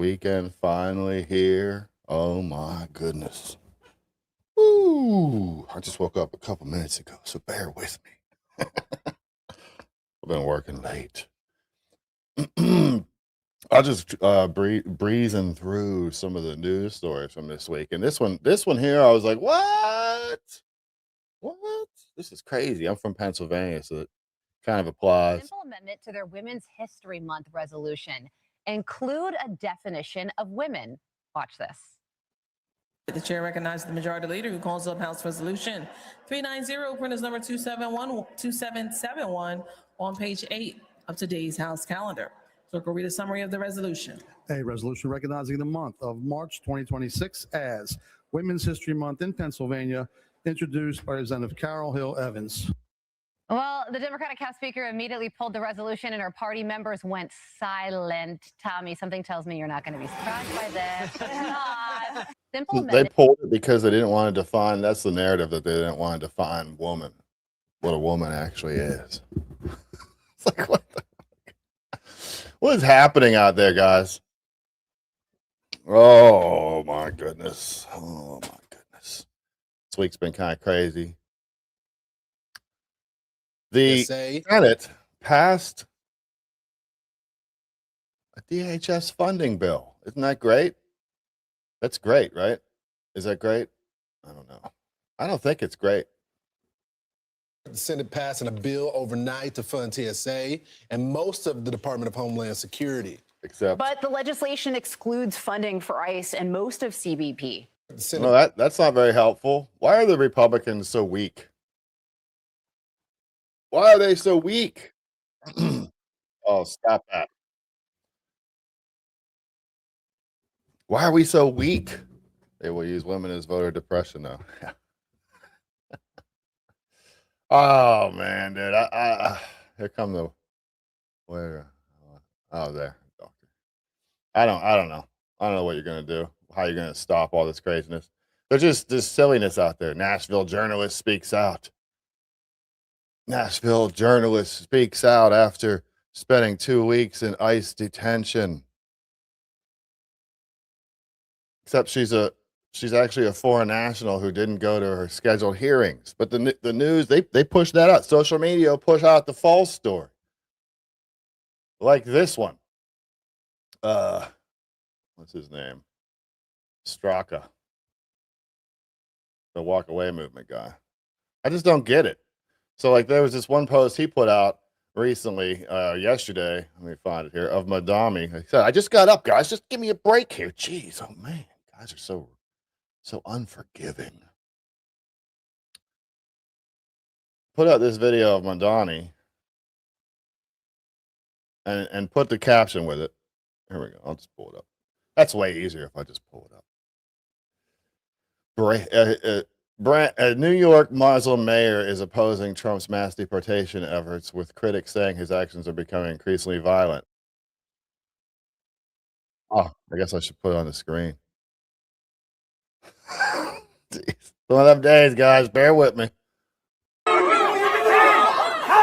Weekend finally here. Oh my goodness. Woo! I just woke up a couple minutes ago, so bear with me. I've been working late. I just breezing through some of the news stories from this week, and this one here, I was like, "What? What? This is crazy." I'm from Pennsylvania, so it kind of applies. Simple amendment to their Women's History Month resolution. Include a definition of women. Watch this. The chair recognizes the majority leader who calls up House Resolution 390, printers number 2771 on page 8 of today's House calendar. Clerk will read a summary of the resolution. A resolution recognizing the month of March 2026 as Women's History Month in Pennsylvania, introduced by Representative Carol Hill Evans. Well, the Democratic House Speaker immediately pulled the resolution and her party members went silent. Tommy, something tells me you're not going to be surprised by this. Simple amendment. They pulled it because they didn't want to define, that's the narrative, that they didn't want to define woman, what a woman actually is. It's like, what the heck? What is happening out there, guys? Oh my goodness. Oh my goodness. This week's been kind of crazy. The Senate passed a DHS funding bill. Isn't that great? That's great, right? Is that great? I don't know. I don't think it's great. The Senate passing a bill overnight to fund TSA and most of the Department of Homeland Security. Except, But the legislation excludes funding for ICE and most of CBP. no, that's not very helpful. Why are the Republicans so weak? Why are they so weak? Oh, stop that. Why are we so weak? They will use women as voter depression now. Oh man, dude. Here come the where oh there, doctor. I don't know. I don't know what you're gonna do, how you're gonna stop all this craziness. There's just this silliness out there. Nashville journalist speaks out. Nashville journalist speaks out after spending 2 weeks in ICE detention. Except she's actually a foreign national who didn't go to her scheduled hearings. But the news, they push that out. Social media will push out the false story. Like this one. What's his name? Straka. The walk away movement guy. I just don't get it. So like there was this one post he put out recently, yesterday. Let me find it here, of Madami. He said, I just got up, guys. Just give me a break here. Jeez, oh man. Guys are so unforgiving. Put out this video of Mondani and put the caption with it. Here we go. I'll just pull it up. That's way easier if I just pull it up. A New York Muslim mayor is opposing Trump's mass deportation efforts, with critics saying his actions are becoming increasingly violent. Oh, I guess I should put it on the screen. Jeez. One of them days, guys. Bear with me. How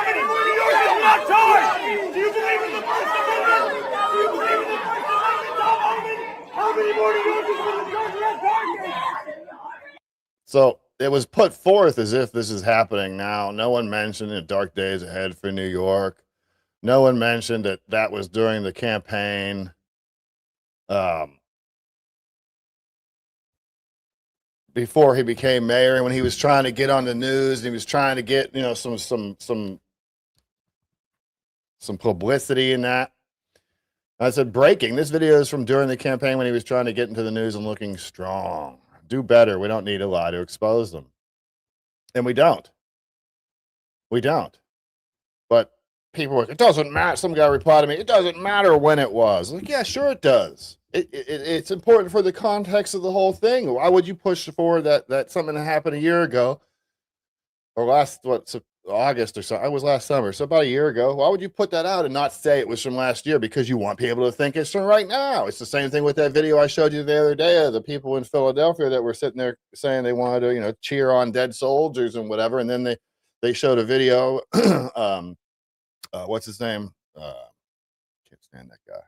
many more New Yorkers are not charged? Do you believe in the First Amendment? Do you believe in the First Amendment? How many more New Yorkers will the judge not charged? So it was put forth as if this is happening now. No one mentioned the dark days ahead for New York. No one mentioned that that was during the campaign. Before he became mayor, and when he was trying to get on the news, and he was trying to get, you know, some publicity in that. I said, breaking. This video is from during the campaign when he was trying to get into the news and looking strong. Do better. We don't need a lie to expose them. And we don't. We don't. But people were like, it doesn't matter. Some guy replied to me, it doesn't matter when it was. I'm like, yeah, sure it does. It's important for the context of the whole thing. Why would you push forward that something that happened a year ago or August or so? It was last summer. So about a year ago. Why would you put that out and not say it was from last year? Because you want people to think it's from right now. It's the same thing with that video I showed you the other day of the people in Philadelphia that were sitting there saying they wanted to, you know, cheer on dead soldiers and whatever. And then they showed a video. What's his name? Can't stand that guy.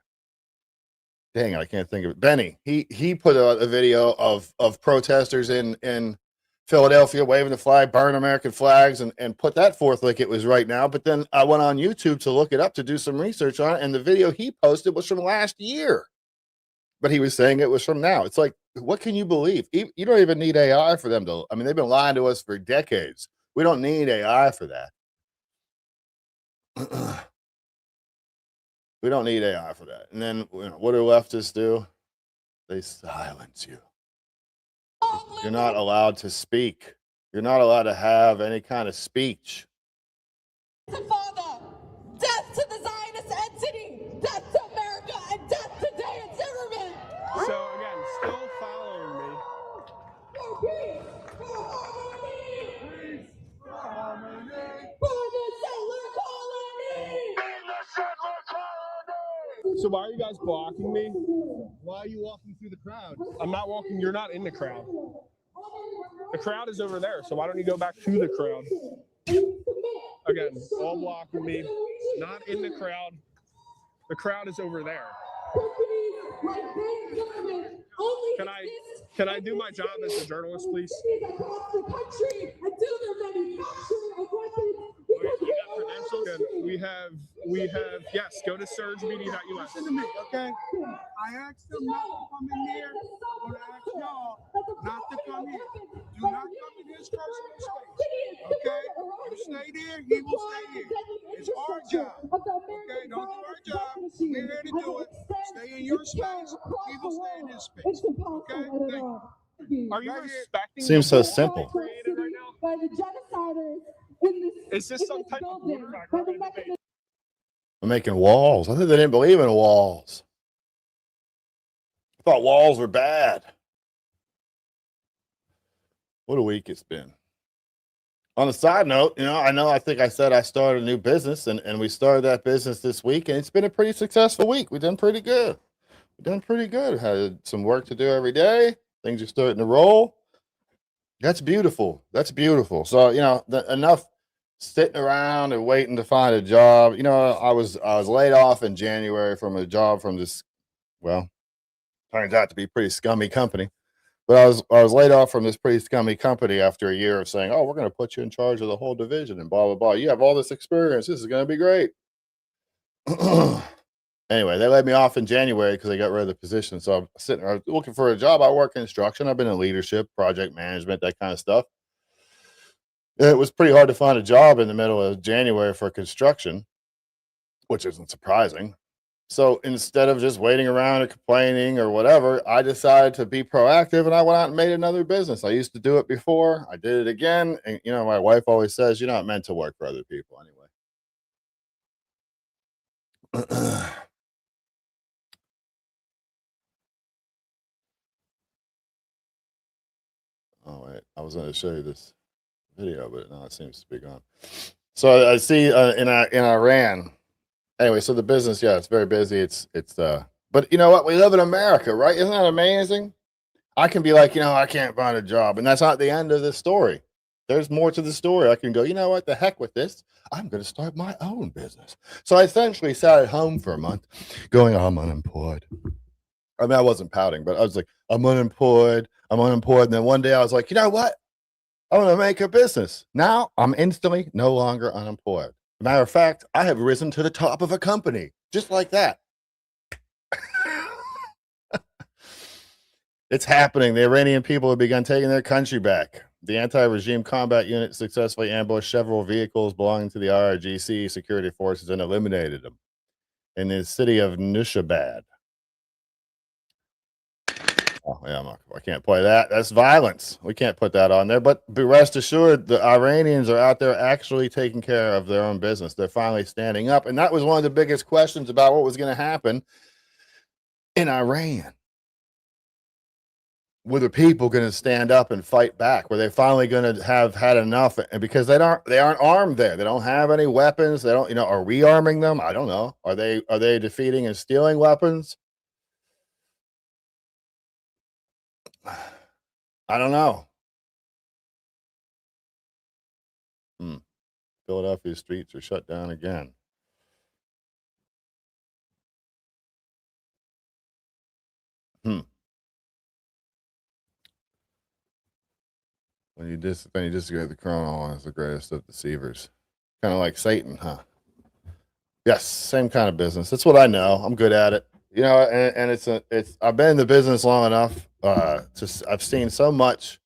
Dang it, I can't think of it. Benny. He put out a video of protesters in Philadelphia waving the flag, burning American flags, and put that forth like it was right now. But then I went on YouTube to look it up to do some research on it, and the video he posted was from last year. But he was saying it was from now. It's like, what can you believe? You don't even need AI for them to. I mean, they've been lying to us for decades. We don't need AI for that. We don't need AI for that. And then, you know, what do leftists do? They silence you. You're not allowed to speak. You're not allowed to have any kind of speech. Father, death to the Zionist entity, death to America, and death to Dan Zimmerman. So again, still following me. For peace, for harmony, peace, for harmony, for the settler colony. So why are you guys blocking me? Why are you walking through the crowd? I'm not walking. You're not in the crowd. The crowd is over there. So why don't you go back to the crowd? Again, all blocking me. Not in the crowd. The crowd is over there. Can I do my job as a journalist, please? We have, yes, go to surgemedia.us. Listen to me, okay? I asked them not to come in there. I'm gonna ask y'all not to come here. Do not come in his personal space, okay? You stay there, he will stay here. It's our job, okay? Don't do our job. We're here to do it. space, he will stay in his space. Okay? Thank you. Are you Right here. respecting Seems the so rules simple. created right now? by the genociders in Is this some type of building, order? by the mechanism. I'm making walls. I think they didn't believe in walls. I thought walls were bad. What a week it's been. On a side note, I think I said I started a new business, and we started that business this week, and it's been a pretty successful week. We've done pretty good. Had some work to do every day. Things are starting to roll. That's beautiful. So, enough sitting around and waiting to find a job. I was laid off in January from a job from this, well, turns out to be pretty scummy company. But I was laid off from this pretty scummy company after a year of saying, "Oh, we're going to put you in charge of the whole division and blah blah blah. You have all this experience. This is going to be great." Anyway, they laid me off in January because they got rid of the position. So I'm sitting there looking for a job. I work in construction. I've been in leadership, project management, that kind of stuff. It was pretty hard to find a job in the middle of January for construction, which isn't surprising. So instead of just waiting around and complaining or whatever, I decided to be proactive, and I went out and made another business. I used to do it before. I did it again. And, my wife always says, you're not meant to work for other people anyway. Oh, wait. I was going to show you this video, but now it seems to be gone. So I see in Iran. Anyway, so the business, yeah, it's very busy. But you know what? We live in America, right? Isn't that amazing? I can be like, I can't find a job, and that's not the end of the story. There's more to the story. I can go, you know what? The heck with this. I'm going to start my own business. So I essentially sat at home for a month going, I'm unemployed. I mean, I wasn't pouting, but I was like, I'm unemployed. And then one day I was like, you know what? I'm going to make a business. Now I'm instantly no longer unemployed. Matter of fact, I have risen to the top of a company, just like that. It's happening. The Iranian people have begun taking their country back. The anti-regime combat unit successfully ambushed several vehicles belonging to the IRGC security forces and eliminated them in the city of Nushabad. Oh, yeah, I can't play that. That's violence. We can't put that on there. But be rest assured, the Iranians are out there actually taking care of their own business. They're finally standing up. And that was one of the biggest questions about what was going to happen in Iran. Were the people going to stand up and fight back? Were they finally going to have had enough? And because they aren't armed there. They don't have any weapons. They don't, are we arming them? I don't know. Are they defeating and stealing weapons? I don't know. Philadelphia streets are shut down again. When you disagree with the criminal is the greatest of deceivers. Kind of like Satan, huh? Yes, same kind of business. That's what I know. I'm good at it. And it's I've been in the business long enough. I've seen so much.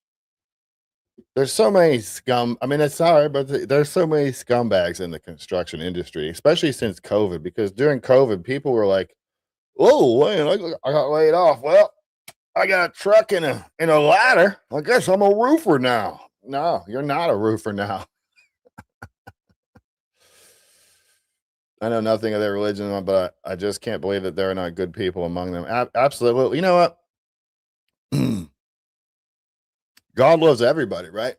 There's so many scum. I mean, it's sorry, but there's so many scumbags in the construction industry, especially since COVID. Because during COVID, people were like, "Oh, wait, I got laid off. Well, I got a truck and a ladder. I guess I'm a roofer now." No, you're not a roofer now. I know nothing of their religion, but I just can't believe that there are not good people among them. Absolutely. You know what? God loves everybody, right?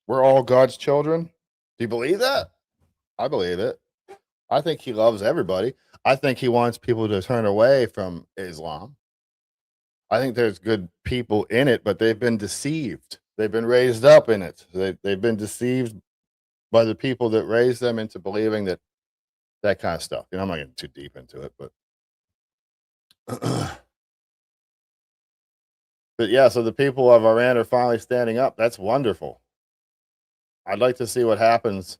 We're all God's children. Do you believe that? I believe it. I think he loves everybody. I think he wants people to turn away from Islam. I think there's good people in it, but they've been deceived. They've been raised up in it. They've been deceived by the people that raised them into believing that kind of stuff. I'm not getting too deep into it, but but yeah, so the people of Iran are finally standing up. That's wonderful. I'd like to see what happens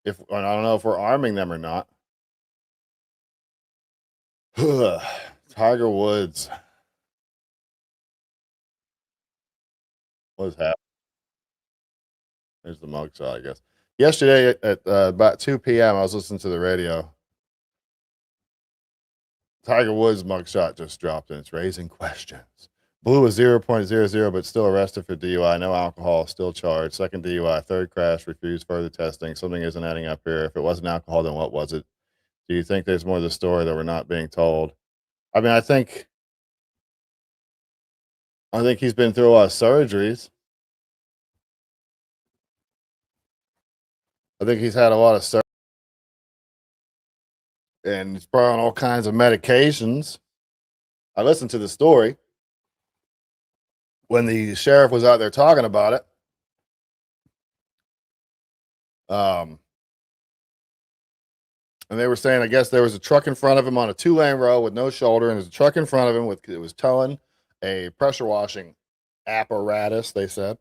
I don't know if we're arming them or not. Tiger Woods. What is happening? There's the mugshot, I guess. Yesterday at about 2 p.m., I was listening to the radio. Tiger Woods mugshot just dropped, and it's raising questions. Blue was 0.00, but still arrested for DUI. No alcohol, still charged. Second DUI, third crash, refused further testing. Something isn't adding up here. If it wasn't alcohol, then what was it? Do you think there's more to the story that we're not being told? I mean, I think he's been through a lot of surgeries. I think he's had a lot of surgery, and he's probably on all kinds of medications. I listened to the story when the sheriff was out there talking about it. And they were saying, I guess there was a truck in front of him on a 2-lane road with no shoulder, and there's a truck in front of him it was towing a pressure washing apparatus, they said.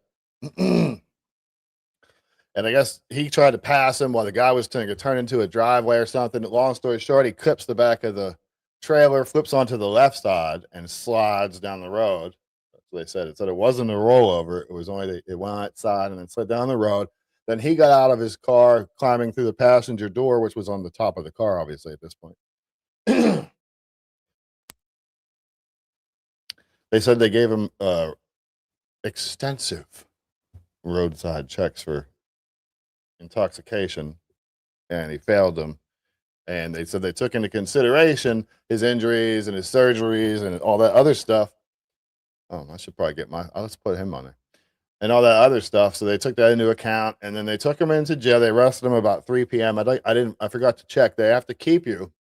And I guess he tried to pass him while the guy was going to turn into a driveway or something. Long story short, he clips the back of the trailer, flips onto the left side, and slides down the road. That's what they said. It said it wasn't a rollover. It was only it went outside and then slid down the road. Then he got out of his car, climbing through the passenger door, which was on the top of the car, obviously, at this point. They said they gave him extensive roadside checks for intoxication, and he failed them. And they said they took into consideration his injuries and his surgeries and all that other stuff. Oh, I should probably get let's put him on there. And all that other stuff. So they took that into account, and then they took him into jail. They arrested him about 3 p.m. I forgot to check. They have to keep you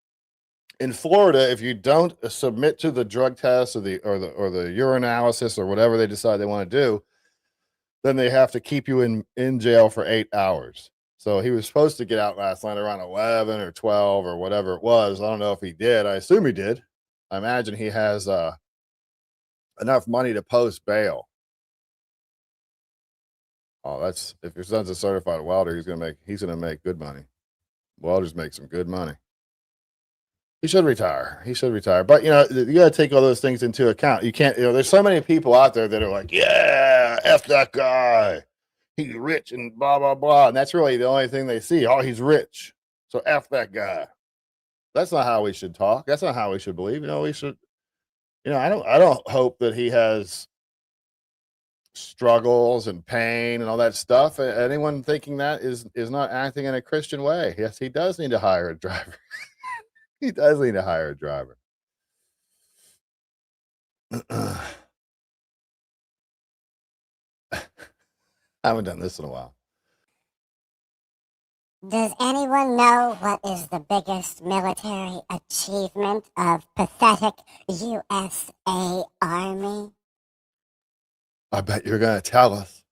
in Florida if you don't submit to the drug test or the urinalysis or whatever they decide they want to do. Then they have to keep you in jail for 8 hours. So he was supposed to get out last night around 11 or 12 or whatever it was. I don't know if he did. I assume he did. I imagine he has enough money to post bail. Oh, that's if your son's a certified welder, he's gonna make good money. Welders make some good money. He should retire. But you gotta take all those things into account. You can't, there's so many people out there that are like, yeah, F that guy. He's rich and blah blah blah. And that's really the only thing they see. Oh, he's rich. So F that guy. That's not how we should talk. That's not how we should believe. We should, I don't hope that he has struggles and pain and all that stuff. Anyone thinking that is not acting in a Christian way. Yes, he does need to hire a driver. He does need to hire a driver. I haven't done this in a while. Does anyone know what is the biggest military achievement of pathetic USA Army? I bet you're going to tell us.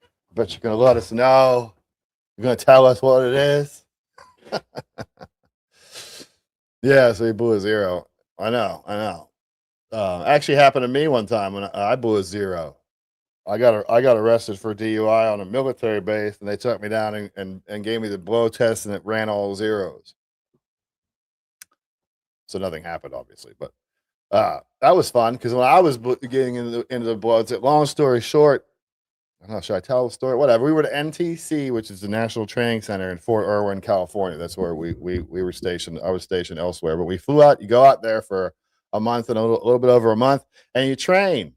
I bet you're going to let us know. You're going to tell us what it is. Yeah, so he blew a zero. I know. Actually happened to me one time when I blew a zero. I got arrested for DUI on a military base, and they took me down and gave me the blow test, and it ran all zeros. So nothing happened, obviously, but that was fun because when I was getting into the blows, long story short, I don't know, should I tell the story? Whatever. We were to NTC, which is the National Training Center in Fort Irwin, California. That's where we were stationed. I was stationed elsewhere, but we flew out. You go out there for a month and a little bit over a month, and you train.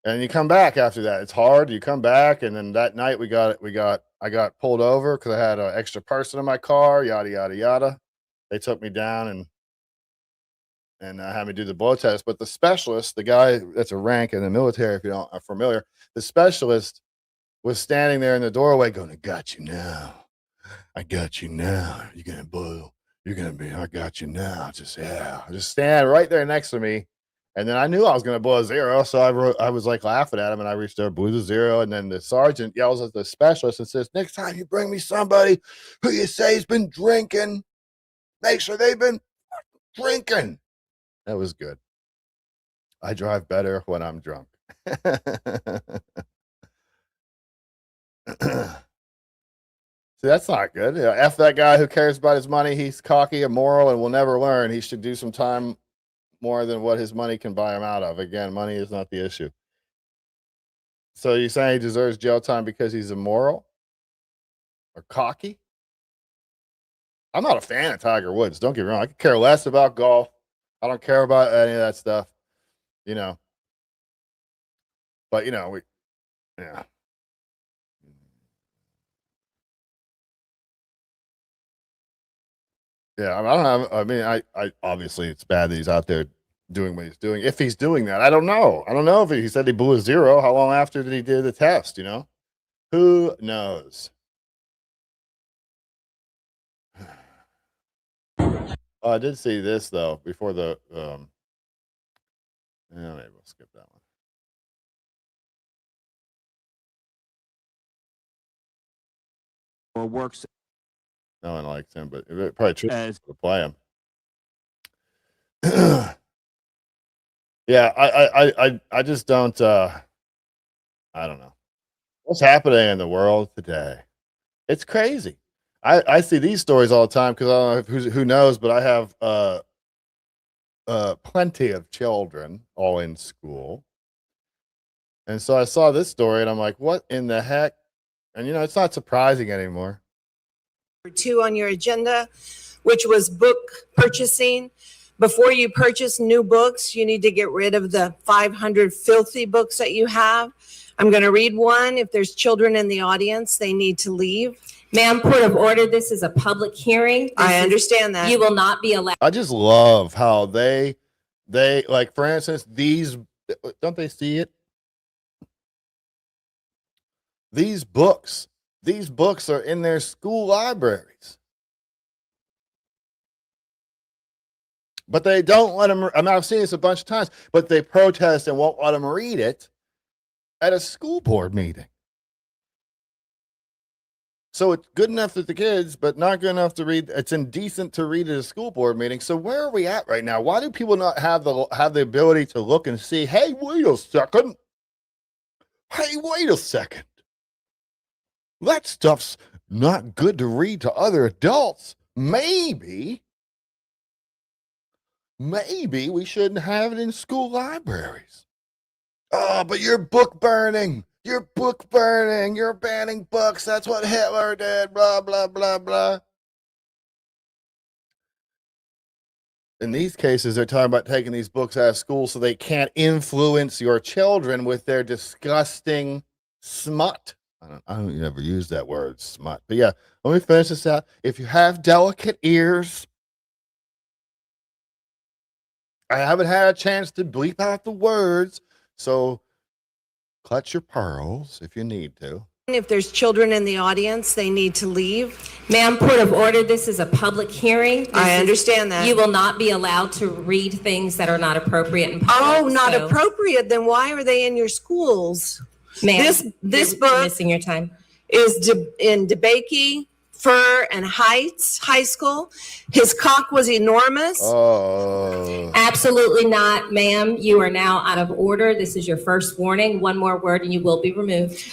And you come back after that. It's hard. You come back, and then that night I got pulled over because I had an extra person in my car. Yada yada yada. They took me down and had me do the blow test. But the specialist, the guy that's a rank in the military, if you don't are familiar, the specialist was standing there in the doorway going, I got you now. You're going to blow. I got you now. Just stand right there next to me. And then I knew I was going to blow a zero. So I was like laughing at him, and I reached there, blew the zero. And then the sergeant yells at the specialist and says, next time you bring me somebody who you say has been drinking, make sure they've been drinking. That was good. I drive better when I'm drunk. See, that's not good. F that guy who cares about his money. He's cocky, immoral, and will never learn. He should do some time more than what his money can buy him out of. Again, money is not the issue. So you're saying he deserves jail time because he's immoral or cocky? I'm not a fan of Tiger Woods. Don't get me wrong. I could care less about golf. I don't care about any of that stuff, you know. But you know, yeah. Yeah, I don't have. I mean, I obviously it's bad that he's out there doing what he's doing. If he's doing that, I don't know. I don't know if he said he blew a zero. How long after did he do the test? You know, who knows? Oh, I did see this though before the. Yeah, maybe we'll skip that one. Or works. No one likes him, but it probably true to play him. Yeah, I just don't. I don't know what's happening in the world today. It's crazy. I see these stories all the time because I don't know who knows, but I have plenty of children all in school, and so I saw this story and I'm like, what in the heck? And you know, it's not surprising anymore. 2 on your agenda, which was book purchasing. Before you purchase new books, you need to get rid of the 500 filthy books that you have. I'm going to read one. If there's children in the audience, they need to leave. Ma'am, point of order. This is a public hearing. I understand that. You will not be allowed. I just love how they like, for instance, these, don't they see it? These books are in their school libraries, but they don't let them. I mean, I've seen this a bunch of times, but they protest and won't let them read it at a school board meeting. So it's good enough for the kids, but not good enough to read. It's indecent to read at a school board meeting. So where are we at right now? Why do people not have the ability to look and see, hey, wait a second. Hey, wait a second. That stuff's not good to read to other adults. Maybe we shouldn't have it in school libraries. Oh, but you're book burning. You're book burning. You're banning books. That's what Hitler did. Blah, blah, blah, blah. In these cases, they're talking about taking these books out of school so they can't influence your children with their disgusting smut. I don't ever use that word, smut. But yeah, let me finish this out. If you have delicate ears, I haven't had a chance to bleep out the words, so clutch your pearls if you need to. If there's children in the audience, they need to leave. Ma'am, point of order. This is a public hearing. I understand that. You will not be allowed to read things that are not appropriate in public. Oh, not appropriate. Then why are they in your schools? Ma'am, this you're book missing your time. is in DeBakey, Fur, and Heights High School. His cock was enormous. Oh. Absolutely not, ma'am. You are now out of order. This is your first warning. One more word and you will be removed.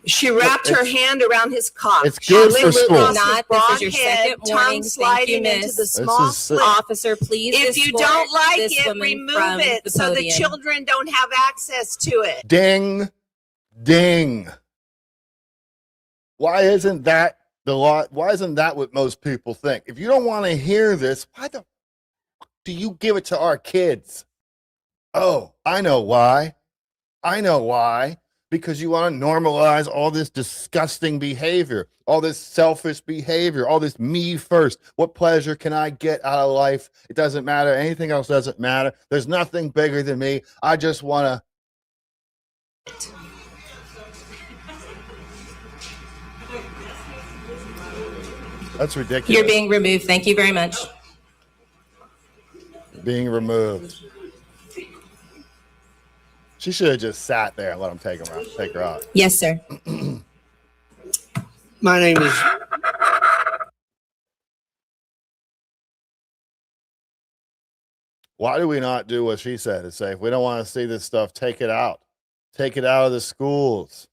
She wrapped her hand around his cock. It's good for Absolutely school. Not. This is your second warning. Tongue Thank you, sliding into miss. the small slit. Officer, please. If you escort don't like this it, woman remove from it the so the podium. children don't have access to it. Ding, ding. Why isn't that the law? Why isn't that what most people think? If you don't want to hear this, why the fuck do you give it to our kids? Oh, I know why. I know why. Because you want to normalize all this disgusting behavior, all this selfish behavior, all this me first. What pleasure can I get out of life? It doesn't matter. Anything else doesn't matter. There's nothing bigger than me. I just want to. That's ridiculous. You're being removed. Thank you very much. Being removed. She should have just sat there and let him take her out. Yes, sir. My name is. Why do we not do what she said and say, if we don't want to see this stuff, take it out. Take it out of the schools.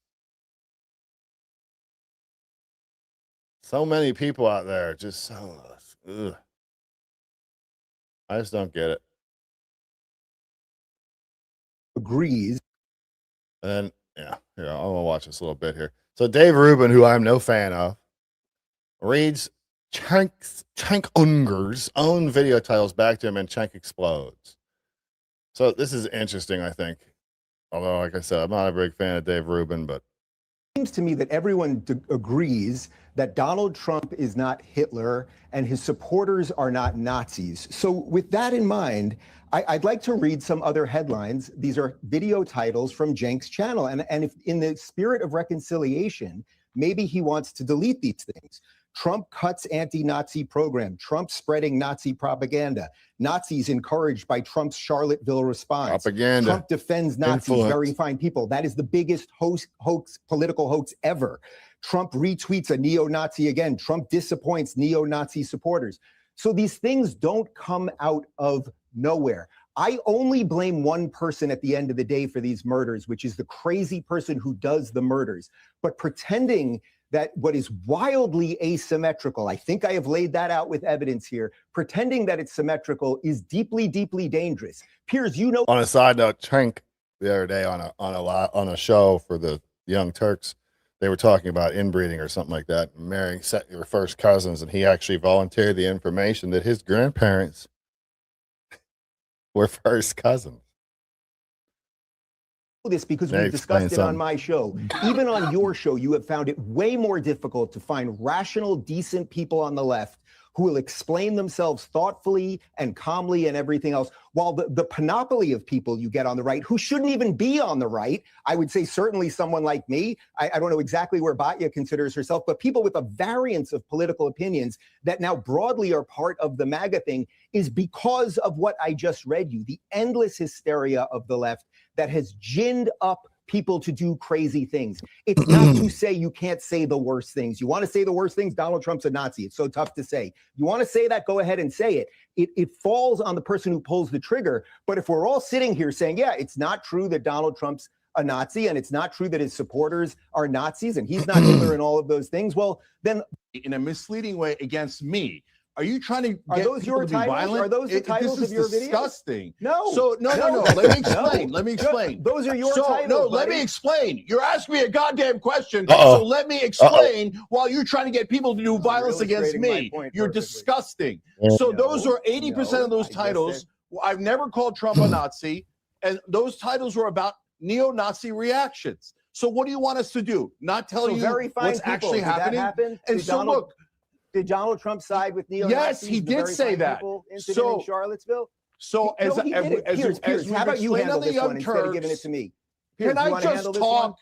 So many people out there just so. Ugh. I just don't get it. Agrees. And yeah, here, I'm gonna watch this a little bit here. So Dave Rubin, who I'm no fan of, reads Cenk Uygur's own video titles back to him, and Cenk explodes. So this is interesting, I think. Although, like I said, I'm not a big fan of Dave Rubin, but seems to me that everyone agrees that Donald Trump is not Hitler and his supporters are not Nazis. So with that in mind, I'd like to read some other headlines. These are video titles from Cenk's channel. And if in the spirit of reconciliation, maybe he wants to delete these things. Trump cuts anti-Nazi program. Trump spreading Nazi propaganda. Nazis encouraged by Trump's Charlottesville response. Propaganda. Trump defends Nazis, Influence. very fine people. That is the biggest hoax, political hoax ever. Trump retweets a neo-Nazi again. Trump disappoints neo-Nazi supporters. So these things don't come out of nowhere. I only blame one person at the end of the day for these murders, which is the crazy person who does the murders. But pretending that what is wildly asymmetrical, I think I have laid that out with evidence here, pretending that it's symmetrical is deeply, deeply dangerous. Piers, you know. on a side note, Cenk the other day on a show for the Young Turks, they were talking about inbreeding or something like that, marrying your first cousins, and he actually volunteered the information that his grandparents were first cousins. This because we've discussed it on my show. Even on your show, you have found it way more difficult to find rational, decent people on the left who will explain themselves thoughtfully and calmly and everything else, while the panoply of people you get on the right who shouldn't even be on the right, I would say certainly someone like me, I don't know exactly where Batya considers herself, but people with a variance of political opinions that now broadly are part of the MAGA thing is because of what I just read you, the endless hysteria of the left that has ginned up people to do crazy things. It's not to say you can't say the worst things. You want to say the worst things, Donald Trump's a Nazi. It's so tough to say. You want to say that, go ahead and say it. It falls on the person who pulls the trigger. But if we're all sitting here saying, yeah, it's not true that Donald Trump's a Nazi and it's not true that his supporters are Nazis and he's not Hitler and all of those things, well, then in a misleading way against me. Are you trying to are get those people your to be titles? violent? Are those the titles this of your is videos? disgusting. No. So no. Let me explain. No. Let me explain. Those are your titles. No, buddy. let me explain. You're asking me a goddamn question. Uh-oh. So let me explain while you're trying to get people to do violence against me. You're perfectly. disgusting. Yeah. So those are 80% of those I just titles. I've never called Trump a Nazi, and those titles were about neo-Nazi reactions. So what do you want us to do? Not tell you very fine what's people. actually Did that happening? happen? And Did so look. Did Donald Trump side with neo-Nazis? Yes, he the did very say fine that. people incident in Charlottesville? So No, he did it. Piers, as how about you we've handle explained on the this Young one instead of giving it Turks, to me? Piers, can you I wanna just handle this talk?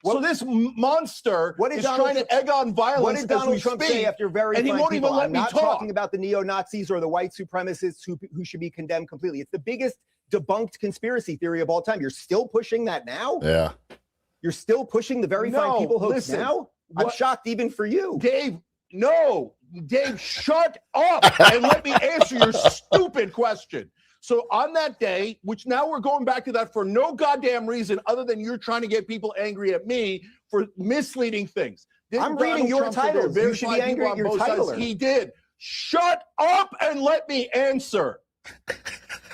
one? So this monster is Donald trying to egg on violence What did Donald as we Trump speak, say after very and he fine won't people? even let I'm me not talk. talking about the neo-Nazis or the white supremacists who should be condemned completely. It's the biggest debunked conspiracy theory of all time. You're still pushing that now? Yeah. You're still pushing the very fine people hoax now? I'm shocked even for you. Dave, no. Dave, shut up and let me answer your stupid question. So on that day, which now we're going back to that for no goddamn reason other than you're trying to get people angry at me for misleading things. I'm reading your Trump say there were titles. very You should fine be angry people at your on both sides? titler. He did. Shut up and let me answer.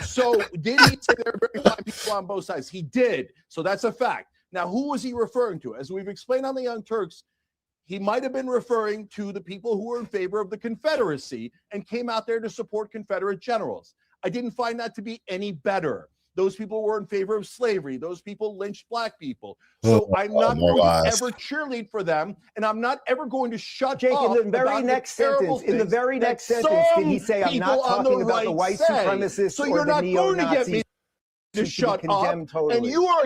So did he say there were very fine people on both sides? He did. So that's a fact. Now, who was he referring to? As we've explained on the Young Turks, he might have been referring to the people who were in favor of the Confederacy and came out there to support Confederate generals. I didn't find that to be any better. Those people were in favor of slavery. Those people lynched black people. So I'm not going to ever cheerlead for them, and I'm not ever going to shut Jake, up. in the very next sentence, did he say, I'm not talking about the white supremacists so or you're the not going to get neo-Nazis me to shut up, totally. and you are.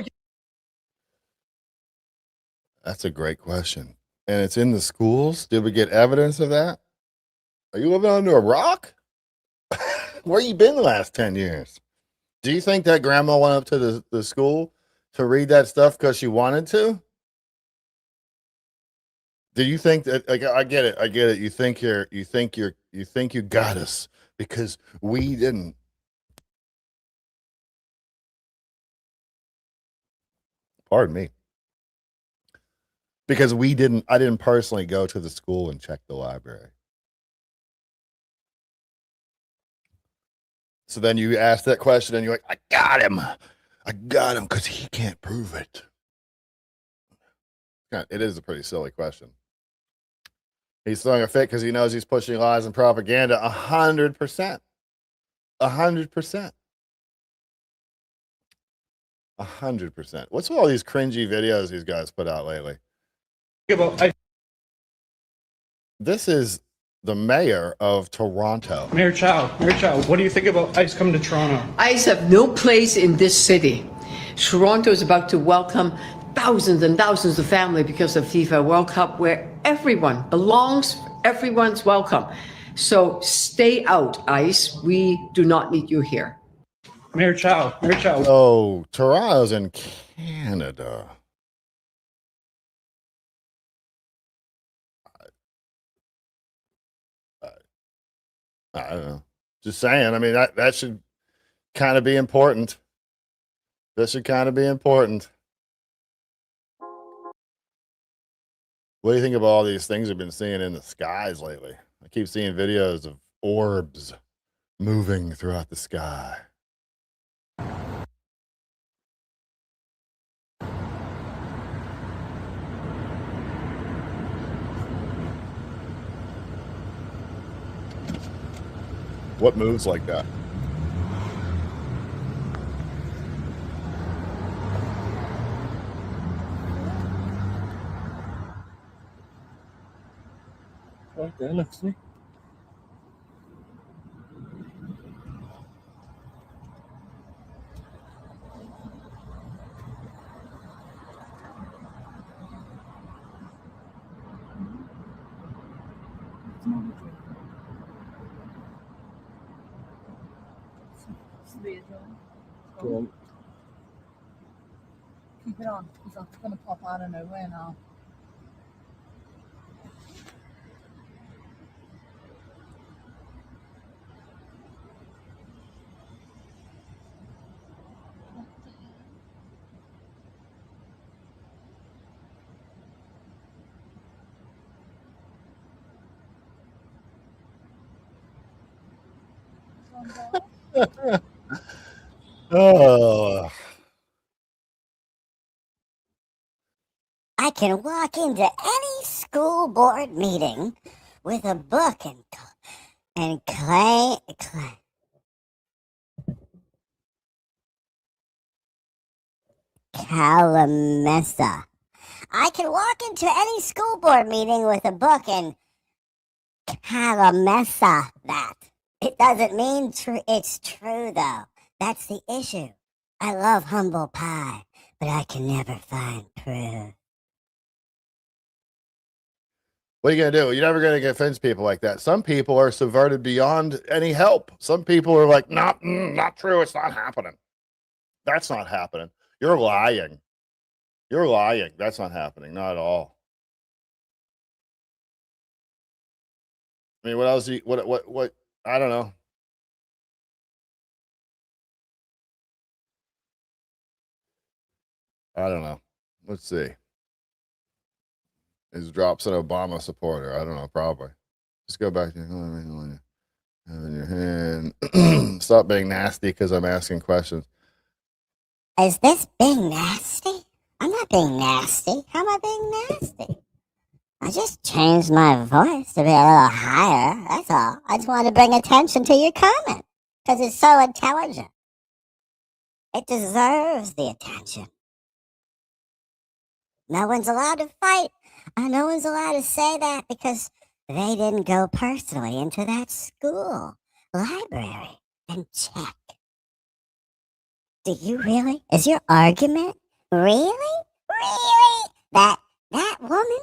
That's a great question. And it's in the schools. Did we get evidence of that? Are you living under a rock? Where you been the last 10 years? Do you think that grandma went up to the school to read that stuff because she wanted to? Do you think that, like, I get it. You think you got us because we didn't. Pardon me. Because I didn't personally go to the school and check the library. So then you ask that question and you're like, I got him because he can't prove it. Yeah, it is a pretty silly question. He's throwing a fit because he knows he's pushing lies and propaganda 100%. 100%. 100%. What's with all these cringy videos these guys put out lately? This is the mayor of Toronto. Mayor Chow, what do you think about ICE coming to Toronto? ICE have no place in this city. Toronto is about to welcome thousands and thousands of families because of FIFA World Cup, where everyone belongs, everyone's welcome. So stay out, ICE. We do not need you here. Mayor Chow. Oh, Toronto's in Canada. I don't know. Just saying. I mean, that should kind of be important. That should kind of be important. What do you think of all these things we've been seeing in the skies lately? I keep seeing videos of orbs moving throughout the sky. What moves like that? Right there next to me. Cool. Keep it on, because it's going to pop out of nowhere now. Oh. I can walk into any school board meeting with a book and claim. Calamessa. I can walk into any school board meeting with a book and calamessa that. It doesn't mean it's true, though. That's the issue. I love humble pie, but I can never find proof. What are you going to do? You're never going to convince people like that. Some people are subverted beyond any help. Some people are like, not true. It's not happening. That's not happening. You're lying. You're lying. That's not happening. Not at all. I mean, what else? What? I don't know. I don't know. Let's see. His drops an Obama supporter. I don't know. Probably. Just go back to having your hand. Stop being nasty because I'm asking questions. Is this being nasty? I'm not being nasty. How am I being nasty? I just changed my voice to be a little higher. That's all. I just wanted to bring attention to your comment because it's so intelligent. It deserves the attention. No one's allowed to fight. No one's allowed to say that because they didn't go personally into that school library and check. Do you really? Is your argument really that woman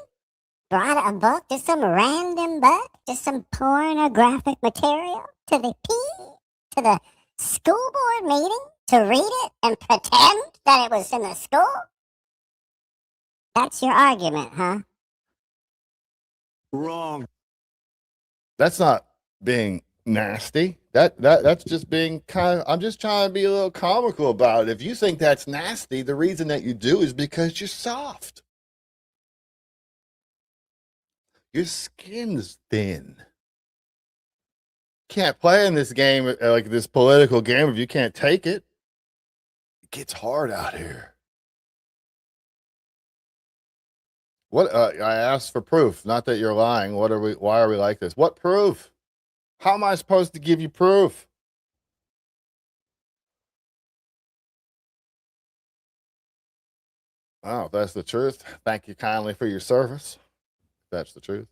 brought a book, just some random book, just some pornographic material to the school board meeting to read it and pretend that it was in the school? That's your argument, huh? Wrong. That's not being nasty. That's just being kind of, I'm just trying to be a little comical about it. If you think that's nasty, the reason that you do is because you're soft. Your skin's thin. Can't play in this game, like this political game, if you can't take it. It gets hard out here. What I asked for proof, not that you're lying. Why are we like this? What proof? How am I supposed to give you proof? Oh, if that's the truth. Thank you kindly for your service. If that's the truth.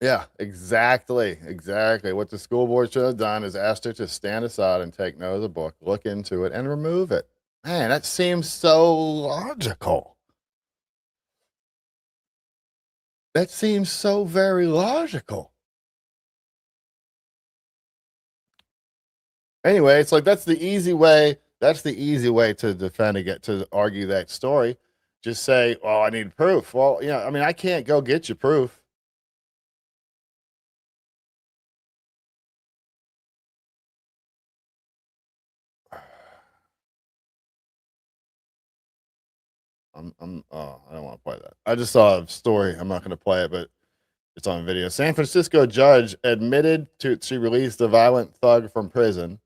Yeah, exactly. Exactly. What the school board should have done is asked her to stand aside and take note of the book, look into it, and remove it. Man, that seems so logical. That seems so very logical. Anyway, it's like that's the easy way. That's the easy way to defend to argue that story. Just say, "Oh, I need proof." Well, I mean, I can't go get you proof. I don't want to play that. I just saw a story. I'm not going to play it, but it's on video. San Francisco judge admitted she released a violent thug from prison,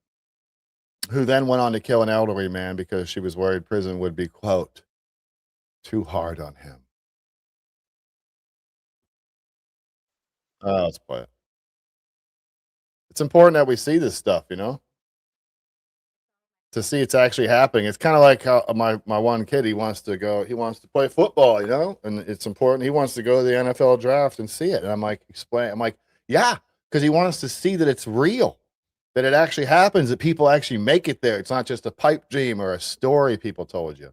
who then went on to kill an elderly man because she was worried prison would be, quote, too hard on him. Let's play it. It's important that we see this stuff, to see it's actually happening. It's kind of like how my one kid, he wants to play football, and it's important. He wants to go to the NFL draft and see it. And I'm like, yeah, because he wants to see that it's real, that it actually happens, that people actually make it there. It's not just a pipe dream or a story people told you.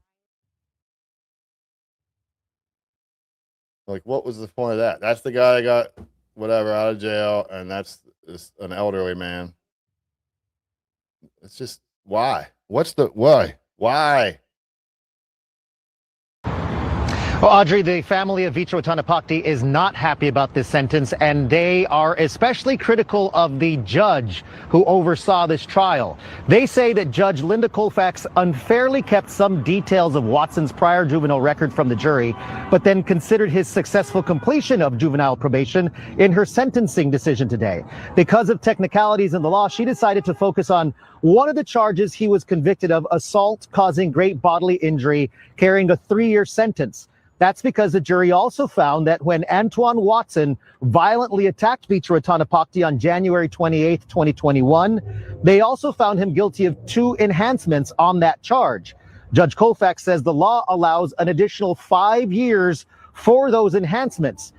Like, what was the point of that? That's the guy that got whatever out of jail, and that's an elderly man. It's just, why? Why? Well, Audrey, the family of Vitro Tanapakti is not happy about this sentence, and they are especially critical of the judge who oversaw this trial. They say that Judge Linda Colfax unfairly kept some details of Watson's prior juvenile record from the jury, but then considered his successful completion of juvenile probation in her sentencing decision today. Because of technicalities in the law, she decided to focus on one of the charges he was convicted of: assault causing great bodily injury, carrying a 3-year sentence. That's because the jury also found that when Antoine Watson violently attacked Vitro Tanapakti on January 28, 2021, they also found him guilty of 2 enhancements on that charge. Judge Colfax says the law allows an additional 5 years for those enhancements.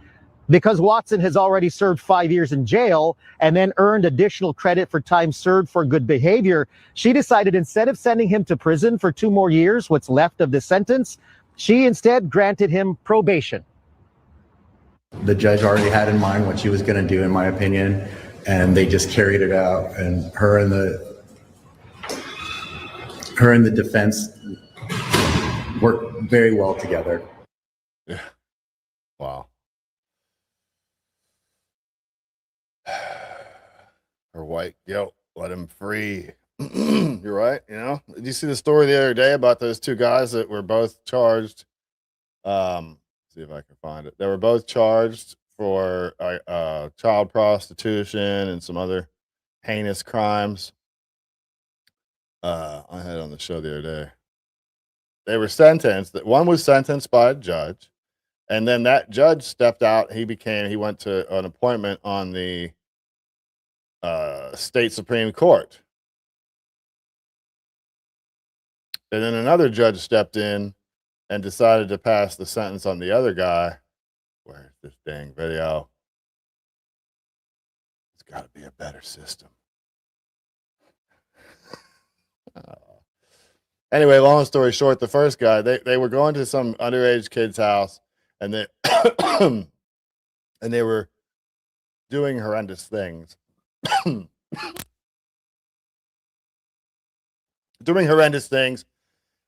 Because Watson has already served 5 years in jail and then earned additional credit for time served for good behavior, she decided instead of sending him to prison for 2 more years, what's left of the sentence, she instead granted him probation. The judge already had in mind what she was going to do, in my opinion, and they just carried it out. And her and the defense worked very well together. Yeah. Wow. Her white guilt, let him free. You're right. Did you see the story the other day about those 2 guys that were both charged? See if I can find it. They were both charged for child prostitution and some other heinous crimes. I had it on the show the other day. They were sentenced. One was sentenced by a judge, and then that judge stepped out. He went to an appointment on the state Supreme Court. And then another judge stepped in and decided to pass the sentence on the other guy. Where's this dang video? It's got to be a better system. Anyway, long story short, the first guy, they were going to some underage kid's house, and they and they were doing horrendous things.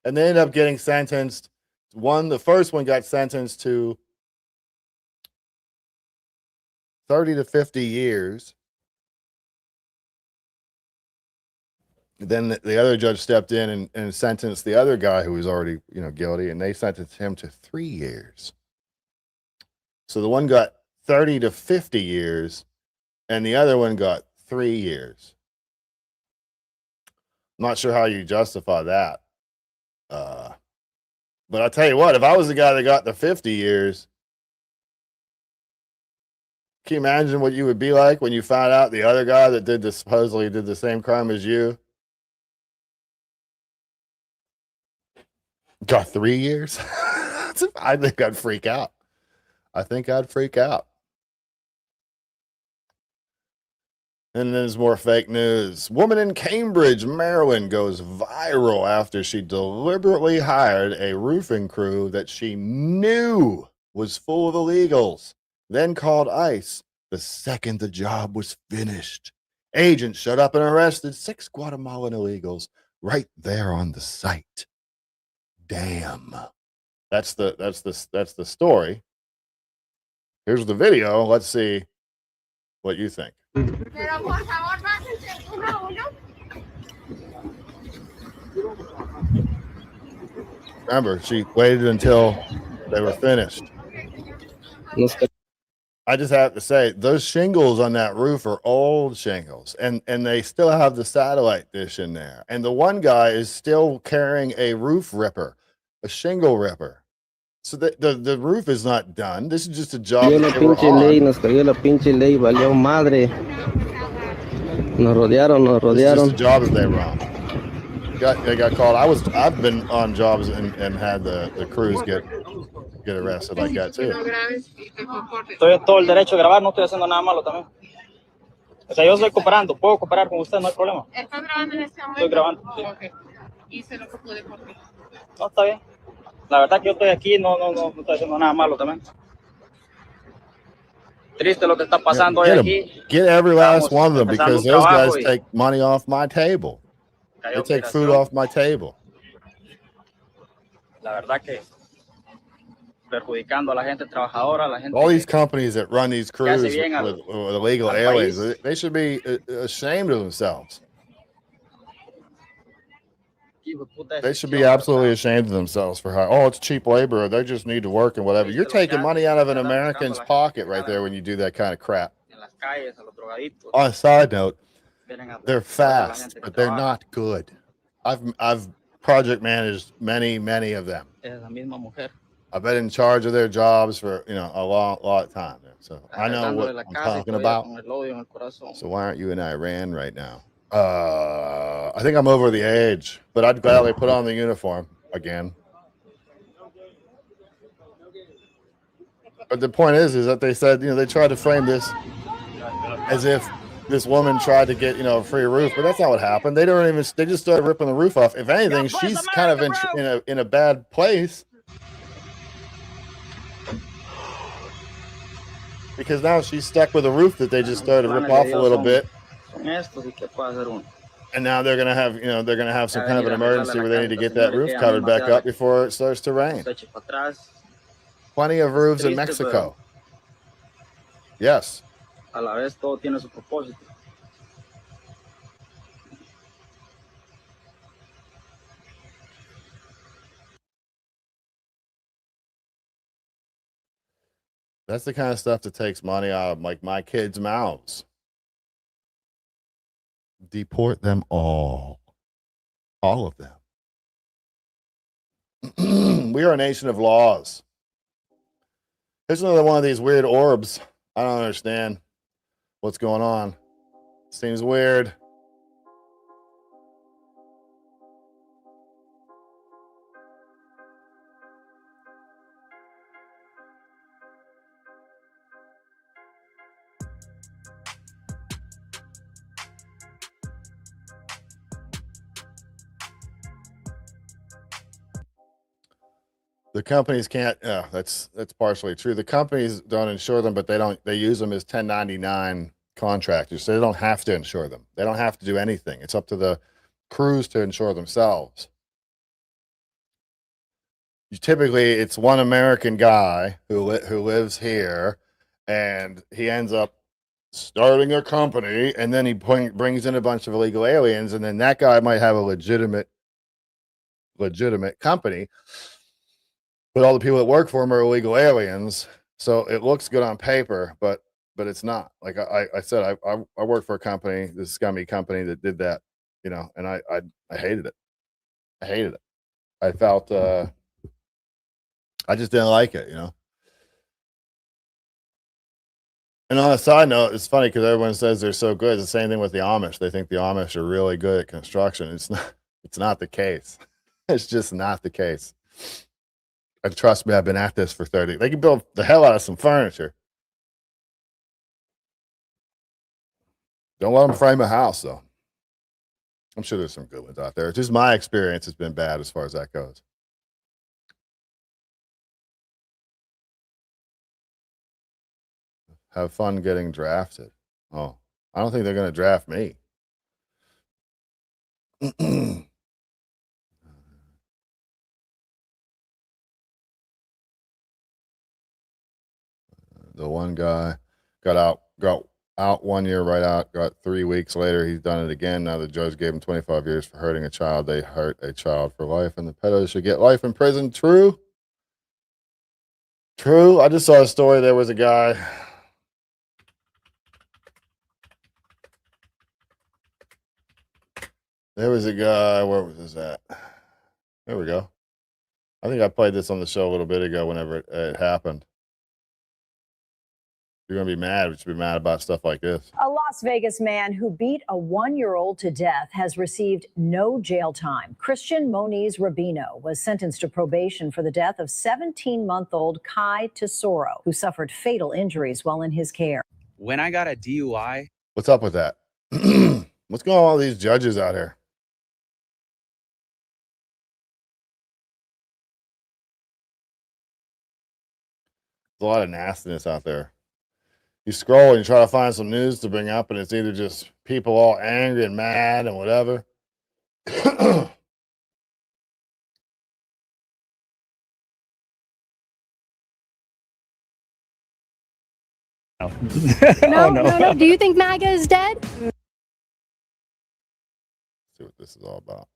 And they ended up getting sentenced. The first one got sentenced to 30 to 50 years. Then the other judge stepped in and sentenced the other guy who was already, guilty, and they sentenced him to 3 years. So the one got 30 to 50 years, and the other one got 3 years. I'm not sure how you justify that. But I'll tell you what, if I was the guy that got the 50 years, can you imagine what you would be like when you found out the other guy that did this supposedly did the same crime as you got 3 years? I think I'd freak out. I think I'd freak out. And then there's more fake news. Woman in Cambridge, Maryland goes viral after she deliberately hired a roofing crew that she knew was full of illegals, then called ICE the second the job was finished. Agents showed up and arrested 6 Guatemalan illegals right there on the site. Damn. That's the story. Here's the video. Let's see what you think. Remember, she waited until they were finished. I just have to say, those shingles on that roof are old shingles, and they still have the satellite dish in there. And the one guy is still carrying a roof ripper, a shingle ripper. So the roof is not done. This is just a job. Nos cayó la pinche ley, valió madre. Nos rodearon. It's just a job that they were on. They got called. I've been on jobs and had the crews get arrested like that too. Estoy en todo el derecho de grabar, no estoy haciendo nada malo también. O sea, yo estoy cooperando, puedo cooperar con usted, no hay problema. ¿Estás grabando en este momento? Estoy grabando. Sí. Okay. Hice lo que pude por ti. No, está bien. La verdad que yo estoy aquí, no estoy haciendo nada malo también. Triste lo que está pasando hoy aquí. Get every last one of them because those guys take money off my table. They take food off my table. La verdad que perjudicando a la gente trabajadora, la gente. All these companies that run these crews with illegal aliens, they should be ashamed of themselves. They should be absolutely ashamed of themselves for how, it's cheap labor. They just need to work and whatever. You're taking money out of an American's pocket right there when you do that kind of crap. On a side note, they're fast, but they're not good. I've project managed many of them. I've been in charge of their jobs for a lot of time. So I know what I'm talking about. So why aren't you in Iran right now? I think I'm over the age, but I'd gladly put on the uniform again. But the point is that they said, they tried to frame this as if this woman tried to get, a free roof, but that's not what happened. They just started ripping the roof off. If anything, she's kind of in a bad place because now she's stuck with a roof that they just started to rip off a little bit. And now they're gonna have some kind of an emergency where they need to get that roof covered back up before it starts to rain. Plenty of roofs in Mexico. Yes. That's the kind of stuff that takes money out of my kids' mouths. Deport them all of them. We are a nation of laws. Here's another one of these weird orbs. I don't understand what's going on. Seems weird. The companies can't. That's partially true. The companies don't insure them, but they use them as 1099 contractors, so they don't have to insure them. They don't have to do anything. It's up to the crews to insure themselves. Typically, it's one American guy who lives here, and he ends up starting a company, and then he brings in a bunch of illegal aliens, and then that guy might have a legitimate company. But all the people that work for him are illegal aliens, so it looks good on paper, but it's not. Like I said, I worked for a company, this scummy company that did that, and I hated it. I hated it. I felt I just didn't like it, you know. And on a side note, it's funny because everyone says they're so good. It's the same thing with the Amish. They think the Amish are really good at construction. It's not. It's not the case. It's just not the case. And trust me, I've been at this for 30. They can build the hell out of some furniture. Don't let them frame a house, though. I'm sure there's some good ones out there. Just my experience has been bad as far as that goes. Have fun getting drafted. Oh, I don't think they're going to draft me. The one guy got out 1 year, right out, got 3 weeks later. He's done it again. Now the judge gave him 25 years for hurting a child. They hurt a child for life, and the pedos should get life in prison. True. True. I just saw a story. There was a guy. Where was this at? There we go. I think I played this on the show a little bit ago whenever it happened. You're going to be mad. You should be mad about stuff like this. A Las Vegas man who beat a 1-year-old to death has received no jail time. Christian Moniz Rubino was sentenced to probation for the death of 17-month-old Kai Tesoro, who suffered fatal injuries while in his care. When I got a DUI. What's up with that? What's going on with all these judges out here? There's a lot of nastiness out there. You scroll and you try to find some news to bring up, and it's either just people all angry and mad and whatever. No. Do you think MAGA is dead? See what this is all about.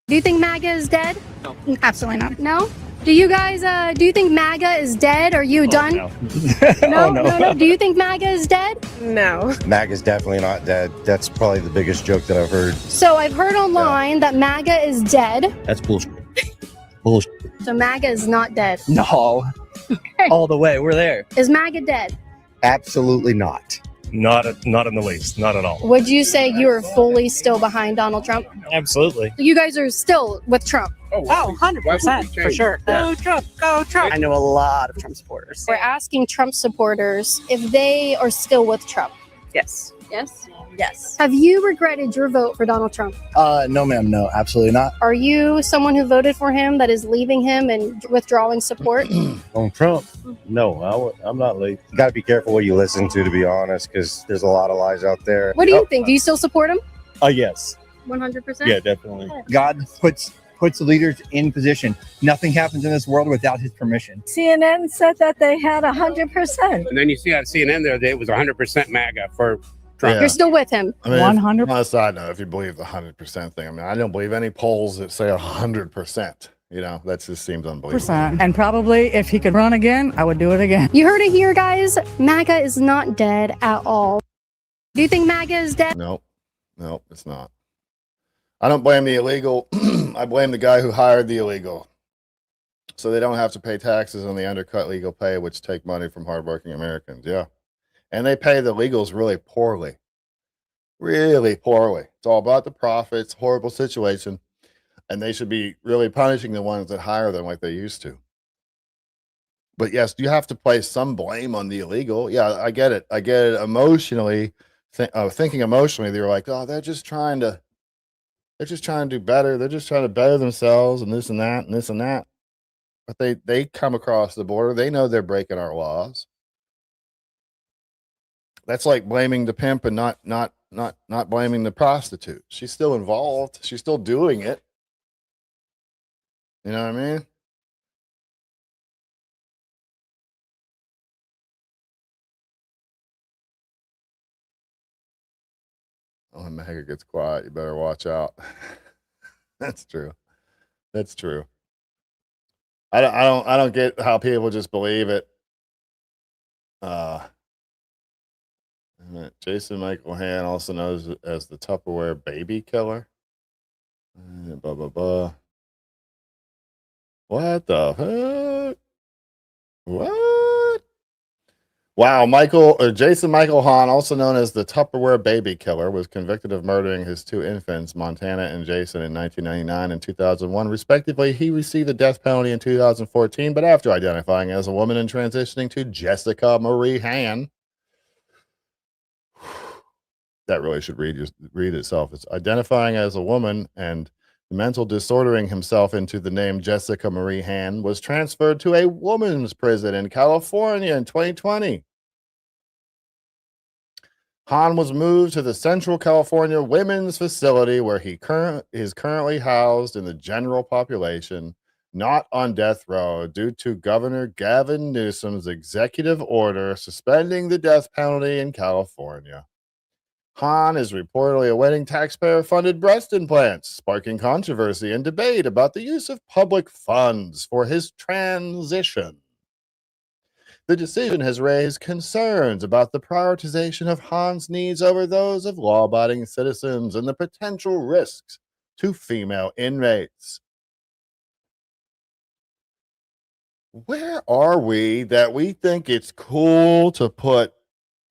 Do you think MAGA is dead? No, absolutely not. No? Do you guys, do you think MAGA is dead? Are you done? No. No. Do you think MAGA is dead? No. MAGA is definitely not dead. That's probably the biggest joke that I've heard. So I've heard online that MAGA is dead. That's bullshit. Bullshit. So MAGA is not dead. No. All the way. We're there. Is MAGA dead? Absolutely not. Not in the least. Not at all. Would you say you are fully still behind Donald Trump? Absolutely. You guys are still with Trump? Oh, 100% for sure. Go Trump, go Trump. I know a lot of Trump supporters. We're asking Trump supporters if they are still with Trump. Yes. Yes? Yes. Have you regretted your vote for Donald Trump? No, ma'am. No, absolutely not. Are you someone who voted for him that is leaving him and withdrawing support? On Trump? No, I'm not late. You got to be careful what you listen to be honest, because there's a lot of lies out there. What do you think? Do you still support him? Yes. 100%? Yeah, definitely. God puts the leaders in position. Nothing happens in this world without his permission. CNN said that they had 100%. And then you see on CNN the other day it was 100% MAGA for Trump. Yeah. You're still with him? I mean, 100%. On a side note, if you believe the 100% thing, I mean, I don't believe any polls that say 100%. You know, that just seems unbelievable. And probably if he could run again, I would do it again. You heard it here, guys. MAGA is not dead at all. Do you think MAGA is dead? Nope, it's not. I don't blame the illegal. I blame the guy who hired the illegal. So they don't have to pay taxes on the undercut legal pay, which take money from hardworking Americans. Yeah. And they pay the legals really poorly. Really poorly. It's all about the profits, horrible situation. And they should be really punishing the ones that hire them like they used to. But yes, you have to place some blame on the illegal. Yeah, I get it. Emotionally, thinking emotionally, they were like, oh, they're just trying to do better. They're just trying to better themselves and this and that and this and that. But they come across the border. They know they're breaking our laws. That's like blaming the pimp and not blaming the prostitute. She's still involved. She's still doing it. You know what I mean? Oh, when MAGA gets quiet, you better watch out. That's true. That's true. I don't get how people just believe it. Jason Michael Han, also known as the Tupperware baby killer. Blah blah blah. What the heck? What? Wow, Jason Michael Hahn, also known as the Tupperware baby killer, was convicted of murdering his two infants, Montana and Jason, in 1999 and 2001, respectively. He received the death penalty in 2014, but after identifying as a woman and transitioning to Jessica Marie Hahn, that really should read itself. It's identifying as a woman and mental disordering himself into the name Jessica Marie Hahn, was transferred to a woman's prison in California in 2020. Hahn was moved to the Central California Women's Facility, where he is currently housed in the general population, not on death row, due to Governor Gavin Newsom's executive order suspending the death penalty in California. Hahn is reportedly awaiting taxpayer-funded breast implants, sparking controversy and debate about the use of public funds for his transition. The decision has raised concerns about the prioritization of Hahn's needs over those of law-abiding citizens and the potential risks to female inmates. Where are we that we think it's cool to put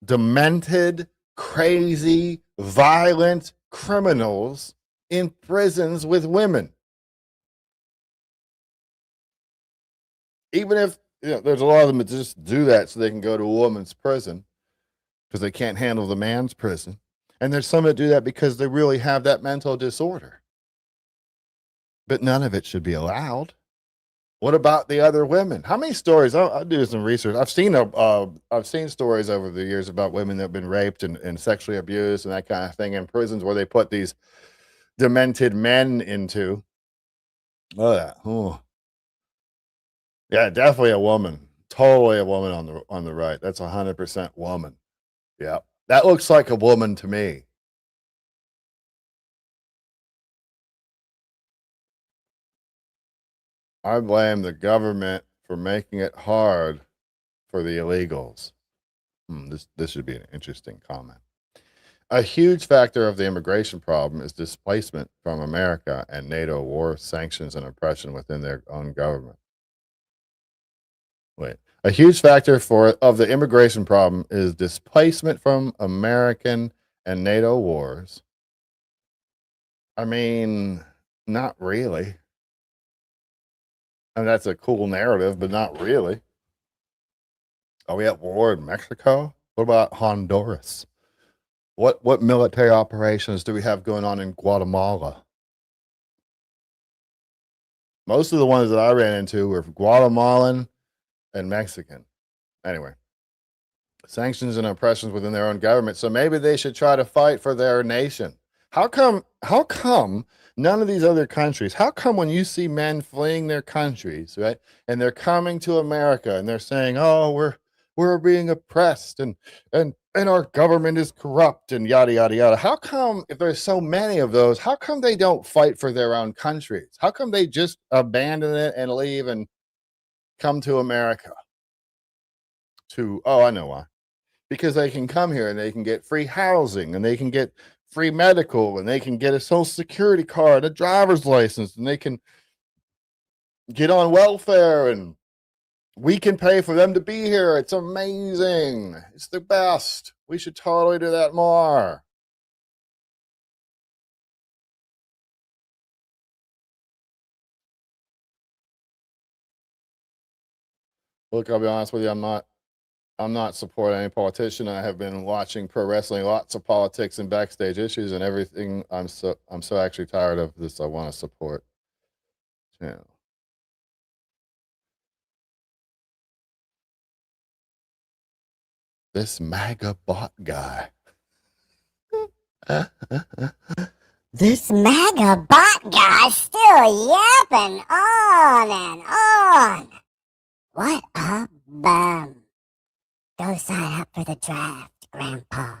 demented, crazy, violent criminals in prisons with women? Even if there's a lot of them that just do that so they can go to a woman's prison because they can't handle the man's prison. And there's some that do that because they really have that mental disorder. But none of it should be allowed. What about the other women? How many stories? I'll do some research. I've seen stories over the years about women that have been raped and sexually abused and that kind of thing in prisons where they put these demented men into. Yeah, definitely a woman. Totally a woman on the right. That's 100% woman. Yeah, that looks like a woman to me. I blame the government for making it hard for the illegals. This should be an interesting comment. A huge factor of the immigration problem is displacement from America and NATO war, sanctions, and oppression within their own government. A huge factor of the immigration problem is displacement from American and NATO wars. I mean, not really. And that's a cool narrative, but not really. Are we at war in Mexico? What about Honduras? What military operations do we have going on in Guatemala? Most of the ones that I ran into were Guatemalan and Mexican. Anyway, sanctions and oppressions within their own government. So maybe they should try to fight for their nation. How come none of these other countries, how come when you see men fleeing their countries, right, and they're coming to America and they're saying, oh, we're being oppressed and our government is corrupt and yada, yada, yada. How come, if there's so many of those, how come they don't fight for their own countries? How come they just abandon it and leave and come to America? I know why. Because they can come here and they can get free housing and they can get free medical and they can get a social security card, a driver's license, and they can get on welfare and we can pay for them to be here. It's amazing. It's the best. We should totally do that more. Look, I'll be honest with you. I'm not supporting any politician. I have been watching pro wrestling, lots of politics and backstage issues and everything. I'm so actually tired of this. I want to support. Yeah. This MAGA bot guy. This MAGA bot guy still yapping on and on. What a bum. Go sign up for the draft, Grandpa.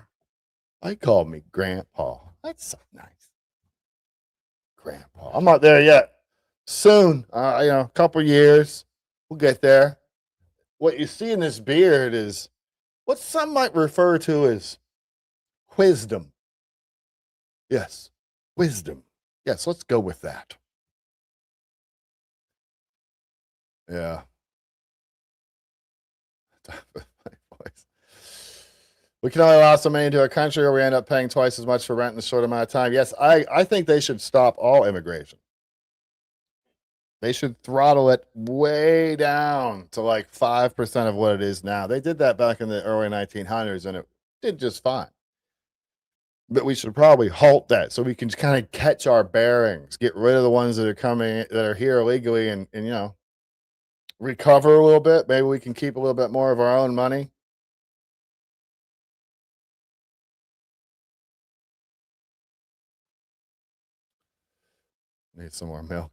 They call me Grandpa. That's so nice. Grandpa. I'm not there yet. Soon, a couple years, we'll get there. What you see in this beard is what some might refer to as wisdom. Yes, wisdom. Yes, let's go with that. Yeah. We can only allow so many into our country, or we end up paying twice as much for rent in a short amount of time. Yes, I think they should stop all immigration. They should throttle it way down to like 5% of what it is now. They did that back in the early 1900s, and it did just fine. But we should probably halt that so we can kind of catch our bearings, get rid of the ones that are coming, that are here illegally, and you know, recover a little bit. Maybe we can keep a little bit more of our own money. Need some more milk.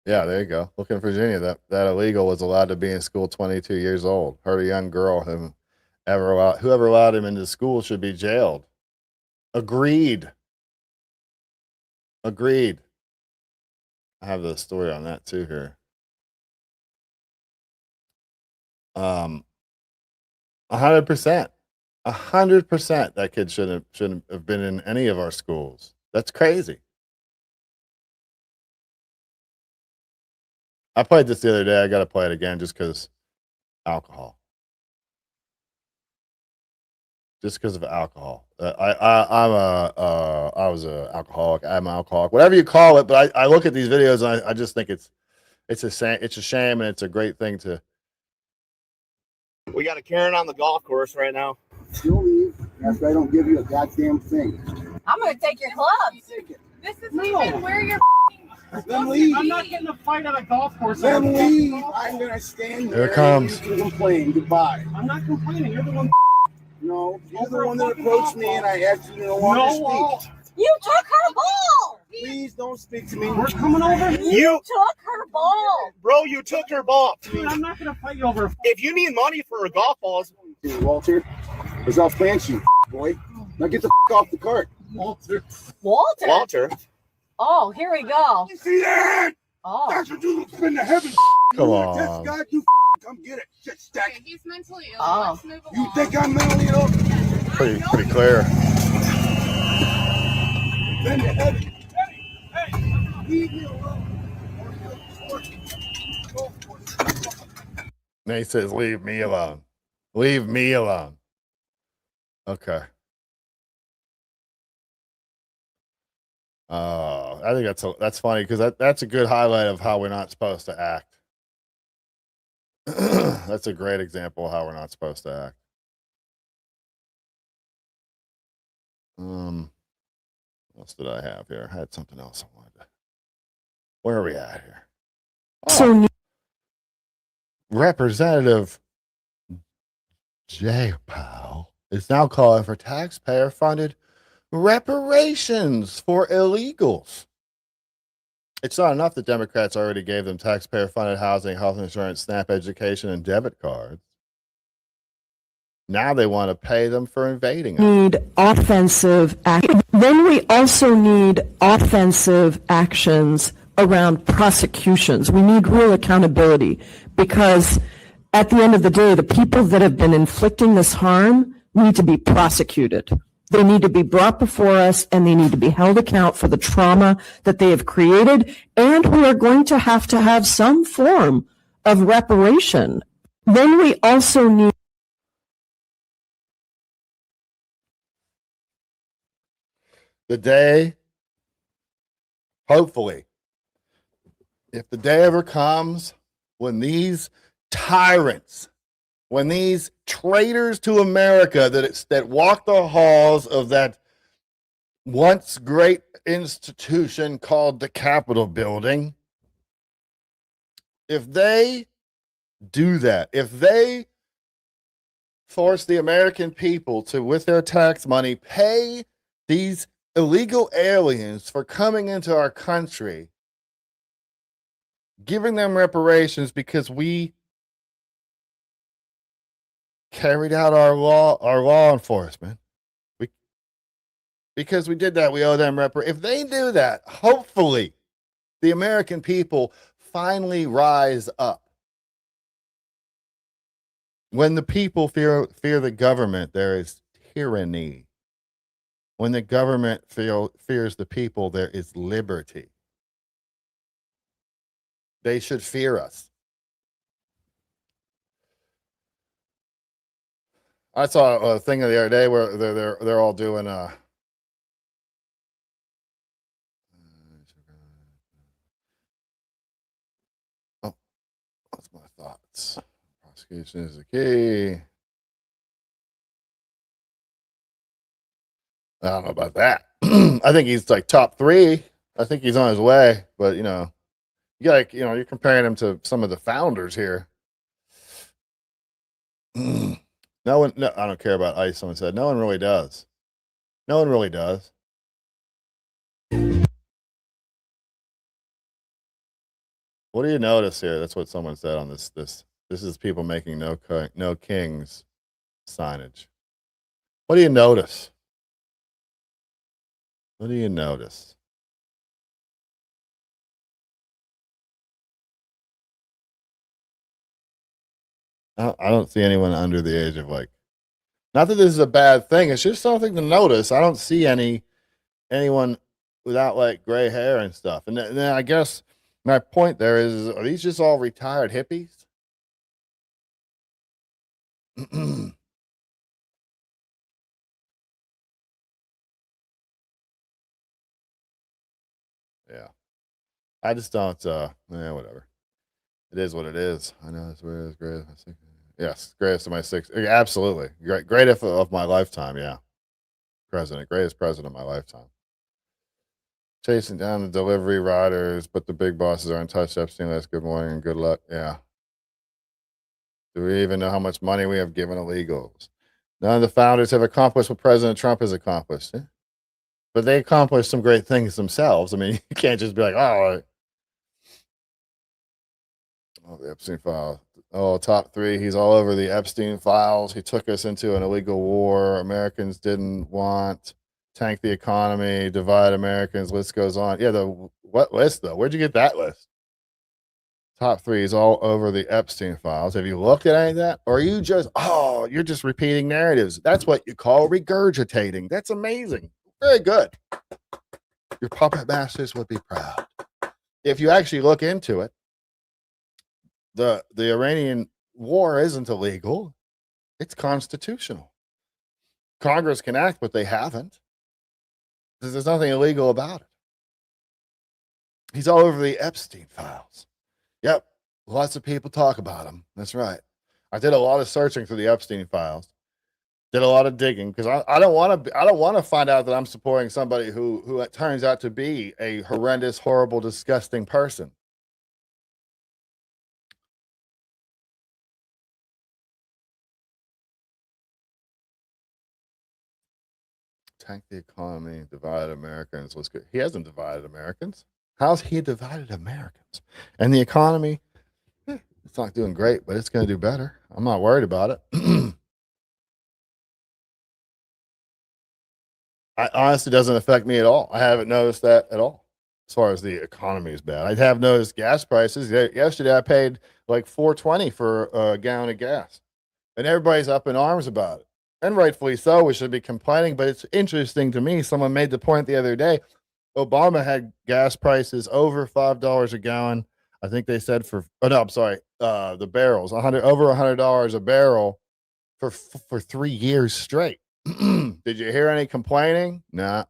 Yeah, there you go. Look in Virginia, that illegal was allowed to be in school 22 years old. Heard a young girl whoever allowed him into school should be jailed. Agreed. I have the story on that too here. 100%. 100% that kid shouldn't have been in any of our schools. That's crazy. I played this the other day. I got to play it again just because alcohol. Just because of alcohol. I was an alcoholic. I'm an alcoholic. Whatever you call it, but I look at these videos and I just think it's a shame, and it's a great thing to. We got a Karen on the golf course right now. You'll leave after I don't give you a goddamn thing. I'm gonna take your clubs. This is even where you're. Then leave. I'm not getting a fight at a golf course. Then leave. I'm gonna stand Here there. it comes. And you can complain. Goodbye. I'm not complaining. You're the one. No, you're the one that approached me, and I asked you to no longer speak. You took her ball. Please don't speak to me. We're coming over. You took her ball. Bro, you took her ball. Dude, I'm not gonna fight you over. If you need money for a golf balls, Walter, because I'll plant you, boy. Now get the off the cart. Walter. Walter. Oh, here we go. You see that? Oh. That's what you spend the heaven. Come You on. test God, you come get it. Shit stack. Okay, he's mentally ill. Oh. Let's move along. You think I'm mentally ill? Pretty clear. Spend the heaven. Hey, leave me alone. Nate says, "Leave me alone. Leave me alone." Okay. I think that's funny because that's a good highlight of how we're not supposed to act. That's a great example of how we're not supposed to act. What else did I have here? I had something else I wanted to. Where are we at here? So Representative J. Powell is now calling for taxpayer-funded reparations for illegals. It's not enough that Democrats already gave them taxpayer-funded housing, health insurance, SNAP education, and debit cards. Now they want to pay them for invading us. need offensive action. Then we also need offensive actions around prosecutions. We need real accountability because at the end of the day, the people that have been inflicting this harm need to be prosecuted. They need to be brought before us and they need to be held account for the trauma that they have created. And we are going to have some form of reparation. Then we also need The day, hopefully, if the day ever comes when these tyrants, when these traitors to America that walk the halls of that once great institution called the Capitol building, if they do that, if they force the American people to, with their tax money, pay these illegal aliens for coming into our country, giving them reparations because we carried out our law enforcement. Because we did that, we owe them reparations. If they do that, hopefully the American people finally rise up. When the people fear the government, there is tyranny. When the government fears the people, there is liberty. They should fear us. I saw a thing the other day where they're all doing oh, that's my thoughts. Prosecution is the key. I don't know about that. I think he's like top 3. I think he's on his way, but you know, you're comparing him to some of the founders here. No, I don't care about ICE. Someone said no one really does. No one really does. What do you notice here? That's what someone said on this. This is people making no kings signage. What do you notice? What do you notice? I don't see anyone under the age of like. Not that this is a bad thing. It's just something to notice. I don't see anyone without like gray hair and stuff. And then I guess my point there is: are these just all retired hippies? Yeah. I just don't whatever. It is what it is. I know it's where it's great. Yes, greatest of my 6. Absolutely. Greatest of my lifetime, yeah. Greatest president of my lifetime. Chasing down the delivery riders, but the big bosses are untouched. Epstein list. Good morning and good luck. Yeah. Do we even know how much money we have given illegals? None of the founders have accomplished what President Trump has accomplished. Yeah. But they accomplished some great things themselves. I mean, you can't just be like, oh, the Epstein file. Oh, top 3. He's all over the Epstein files. He took us into an illegal war. Americans didn't want. Tank the economy. Divide Americans. List goes on. Yeah, what list though? Where'd you get that list? Top 3 is all over the Epstein files. Have you looked at any of that? Or are you you're just repeating narratives? That's what you call regurgitating. That's amazing. Very good. Your puppet masters would be proud. If you actually look into it, the Iranian war isn't illegal. It's constitutional. Congress can act, but they haven't. There's nothing illegal about it. He's all over the Epstein files. Yep. Lots of people talk about him. That's right. I did a lot of searching through the Epstein files. Did a lot of digging because I don't want to find out that I'm supporting somebody who it turns out to be a horrendous, horrible, disgusting person. Tank the economy, divide Americans. Let's go. He hasn't divided Americans. How's he divided Americans? And the economy, it's not doing great, but it's going to do better. I'm not worried about it. It honestly doesn't affect me at all. I haven't noticed that at all. As far as the economy is bad, I have noticed gas prices. Yesterday, I paid like $4.20 for a gallon of gas, and everybody's up in arms about it. And rightfully so, we should be complaining, but it's interesting to me. Someone made the point the other day. Obama had gas prices over $5 a gallon. I think they said the barrels, over $100 a barrel for 3 years straight. Did you hear any complaining? Nah.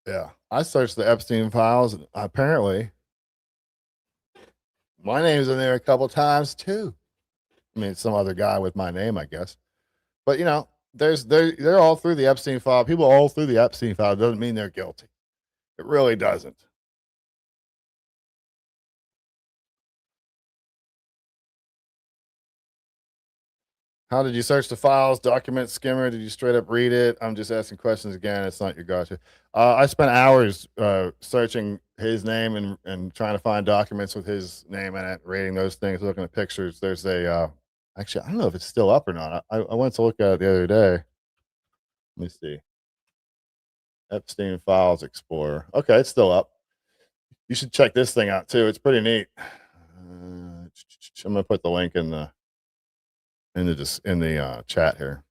Yeah, I searched the Epstein files. And apparently, my name's in there a couple times too. I mean, some other guy with my name, I guess. But they're all through the Epstein file. People all through the Epstein file doesn't mean they're guilty. It really doesn't. How did you search the files? Document skimmer? Did you straight up read it? I'm just asking questions again. It's not your gotcha. I spent hours searching his name and trying to find documents with his name in it, reading those things, looking at pictures. There's actually, I don't know if it's still up or not. I went to look at it the other day. Let me see. Epstein Files Explorer. Okay, it's still up. You should check this thing out too. It's pretty neat. I'm gonna put the link in the chat here.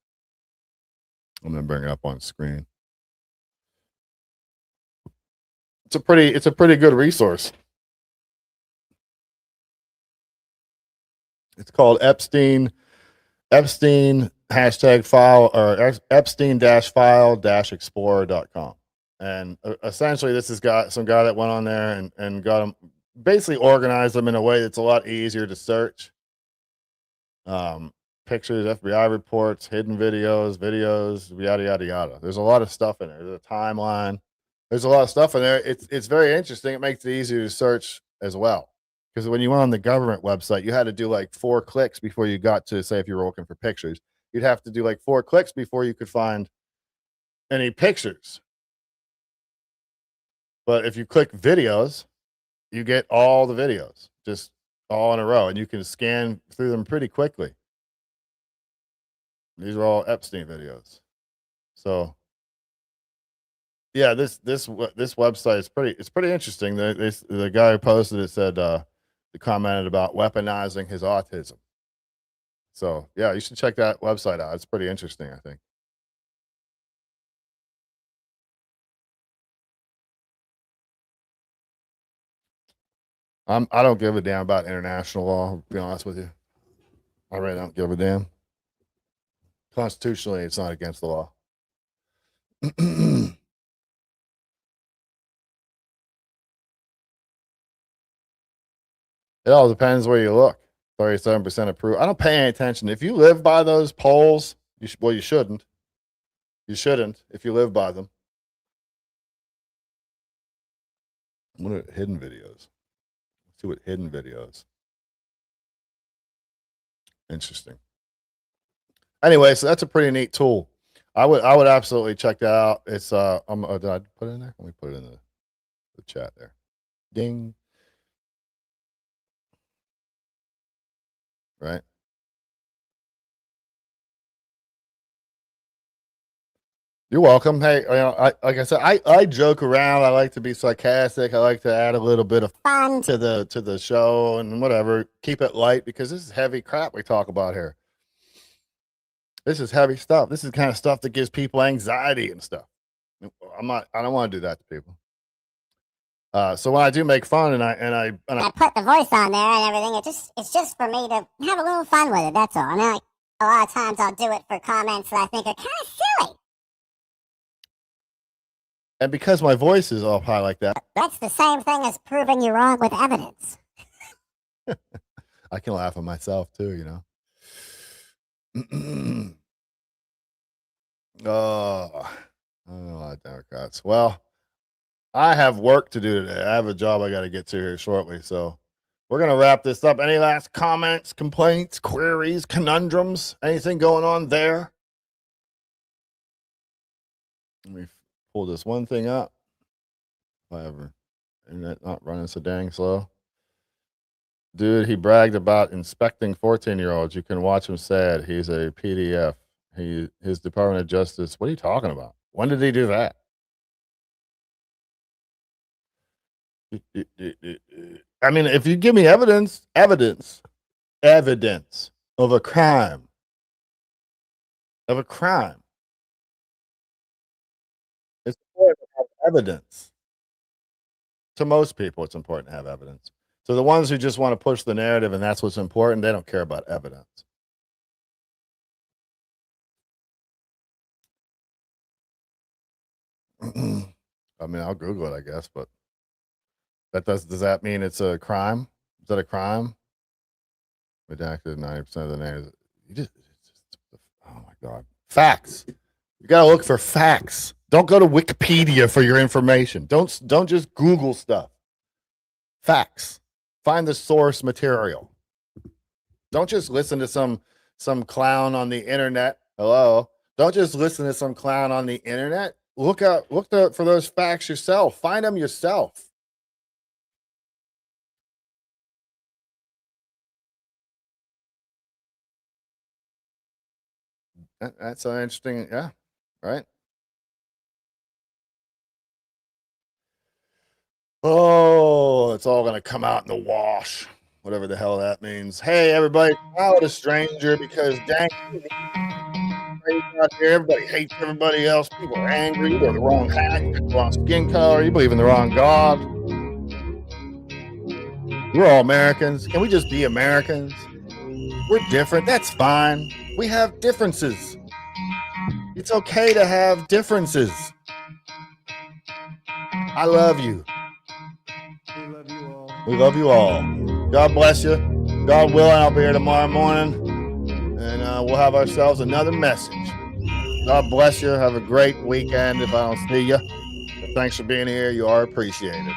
I'm gonna bring it up on screen. It's a pretty good resource. It's called Epstein #file or Epstein-file-explorer.com. And essentially this has got some guy that went on there and got them, basically organized them in a way that's a lot easier to search. Pictures, FBI reports, hidden videos, yada, yada, yada. There's a lot of stuff in there. There's a timeline. There's a lot of stuff in there. It's very interesting. It makes it easier to search as well. Because when you went on the government website, you had to do like 4 clicks before you got to, say, if you were looking for pictures, you'd have to do like 4 clicks before you could find any pictures. But if you click videos, you get all the videos, just all in a row, and you can scan through them pretty quickly. These are all Epstein videos. So yeah, this website is pretty interesting. The guy who posted it said he commented about weaponizing his autism. So yeah, you should check that website out. It's pretty interesting, I think. I don't give a damn about international law, to be honest with you. I really don't give a damn. Constitutionally, it's not against the law. It all depends where you look. 37% approve. I don't pay any attention. If you live by those polls, you shouldn't. You shouldn't if you live by them. What are hidden videos? Let's see what hidden videos. Interesting. Anyway, so that's a pretty neat tool. I would absolutely check that out. It's did I put it in there? Let me put it in the chat there. Ding. Right. You're welcome. Hey, like I said, I joke around. I like to be sarcastic. I like to add a little bit of fun to the show and whatever. Keep it light because this is heavy crap we talk about here. This is heavy stuff. This is the kind of stuff that gives people anxiety and stuff. I don't want to do that to people. So when I do make fun and I put the voice on there and everything, it's just for me to have a little fun with it. That's all. I mean, like, a lot of times I'll do it for comments that I think are kind of silly. And because my voice is all high like that, That's the same thing as proving you're wrong with evidence. I can laugh at myself too, you know. Oh, I don't know about Democrats. Well, I have work to do today. I have a job I got to get to here shortly. So we're going to wrap this up. Any last comments, complaints, queries, conundrums? Anything going on there? Let me pull this one thing up. Whatever. Internet not running so dang slow. Dude, he bragged about inspecting 14-year-olds. You can watch him say it. He's a PDF. His Department of Justice. What are you talking about? When did he do that? I mean, if you give me evidence of a crime, it's important to have evidence. To most people, it's important to have evidence. So the ones who just want to push the narrative and that's what's important, they don't care about evidence. I mean, I'll Google it, I guess, but does that mean it's a crime? Is that a crime? Redacted 90% of the names. Oh my God. Facts. You gotta look for facts. Don't go to Wikipedia for your information. Don't just Google stuff. Facts. Find the source material. Don't just listen to some clown on the internet. Hello. Don't just listen to some clown on the internet. Look for those facts yourself. Find them yourself. That's so interesting. Yeah. Right. Oh, it's all going to come out in the wash. Whatever the hell that means. Hey, everybody, out a stranger because dang crazy out here. Everybody hates everybody else. People are angry. You wear the wrong hat. You got the wrong skin color. You believe in the wrong God. We're all Americans. Can we just be Americans? We're different. That's fine. We have differences. It's okay to have differences. I love you. We love you all. God bless you. God willing, I'll be here tomorrow morning, and we'll have ourselves another message. God bless you. Have a great weekend if I don't see you. Thanks for being here. You are appreciated.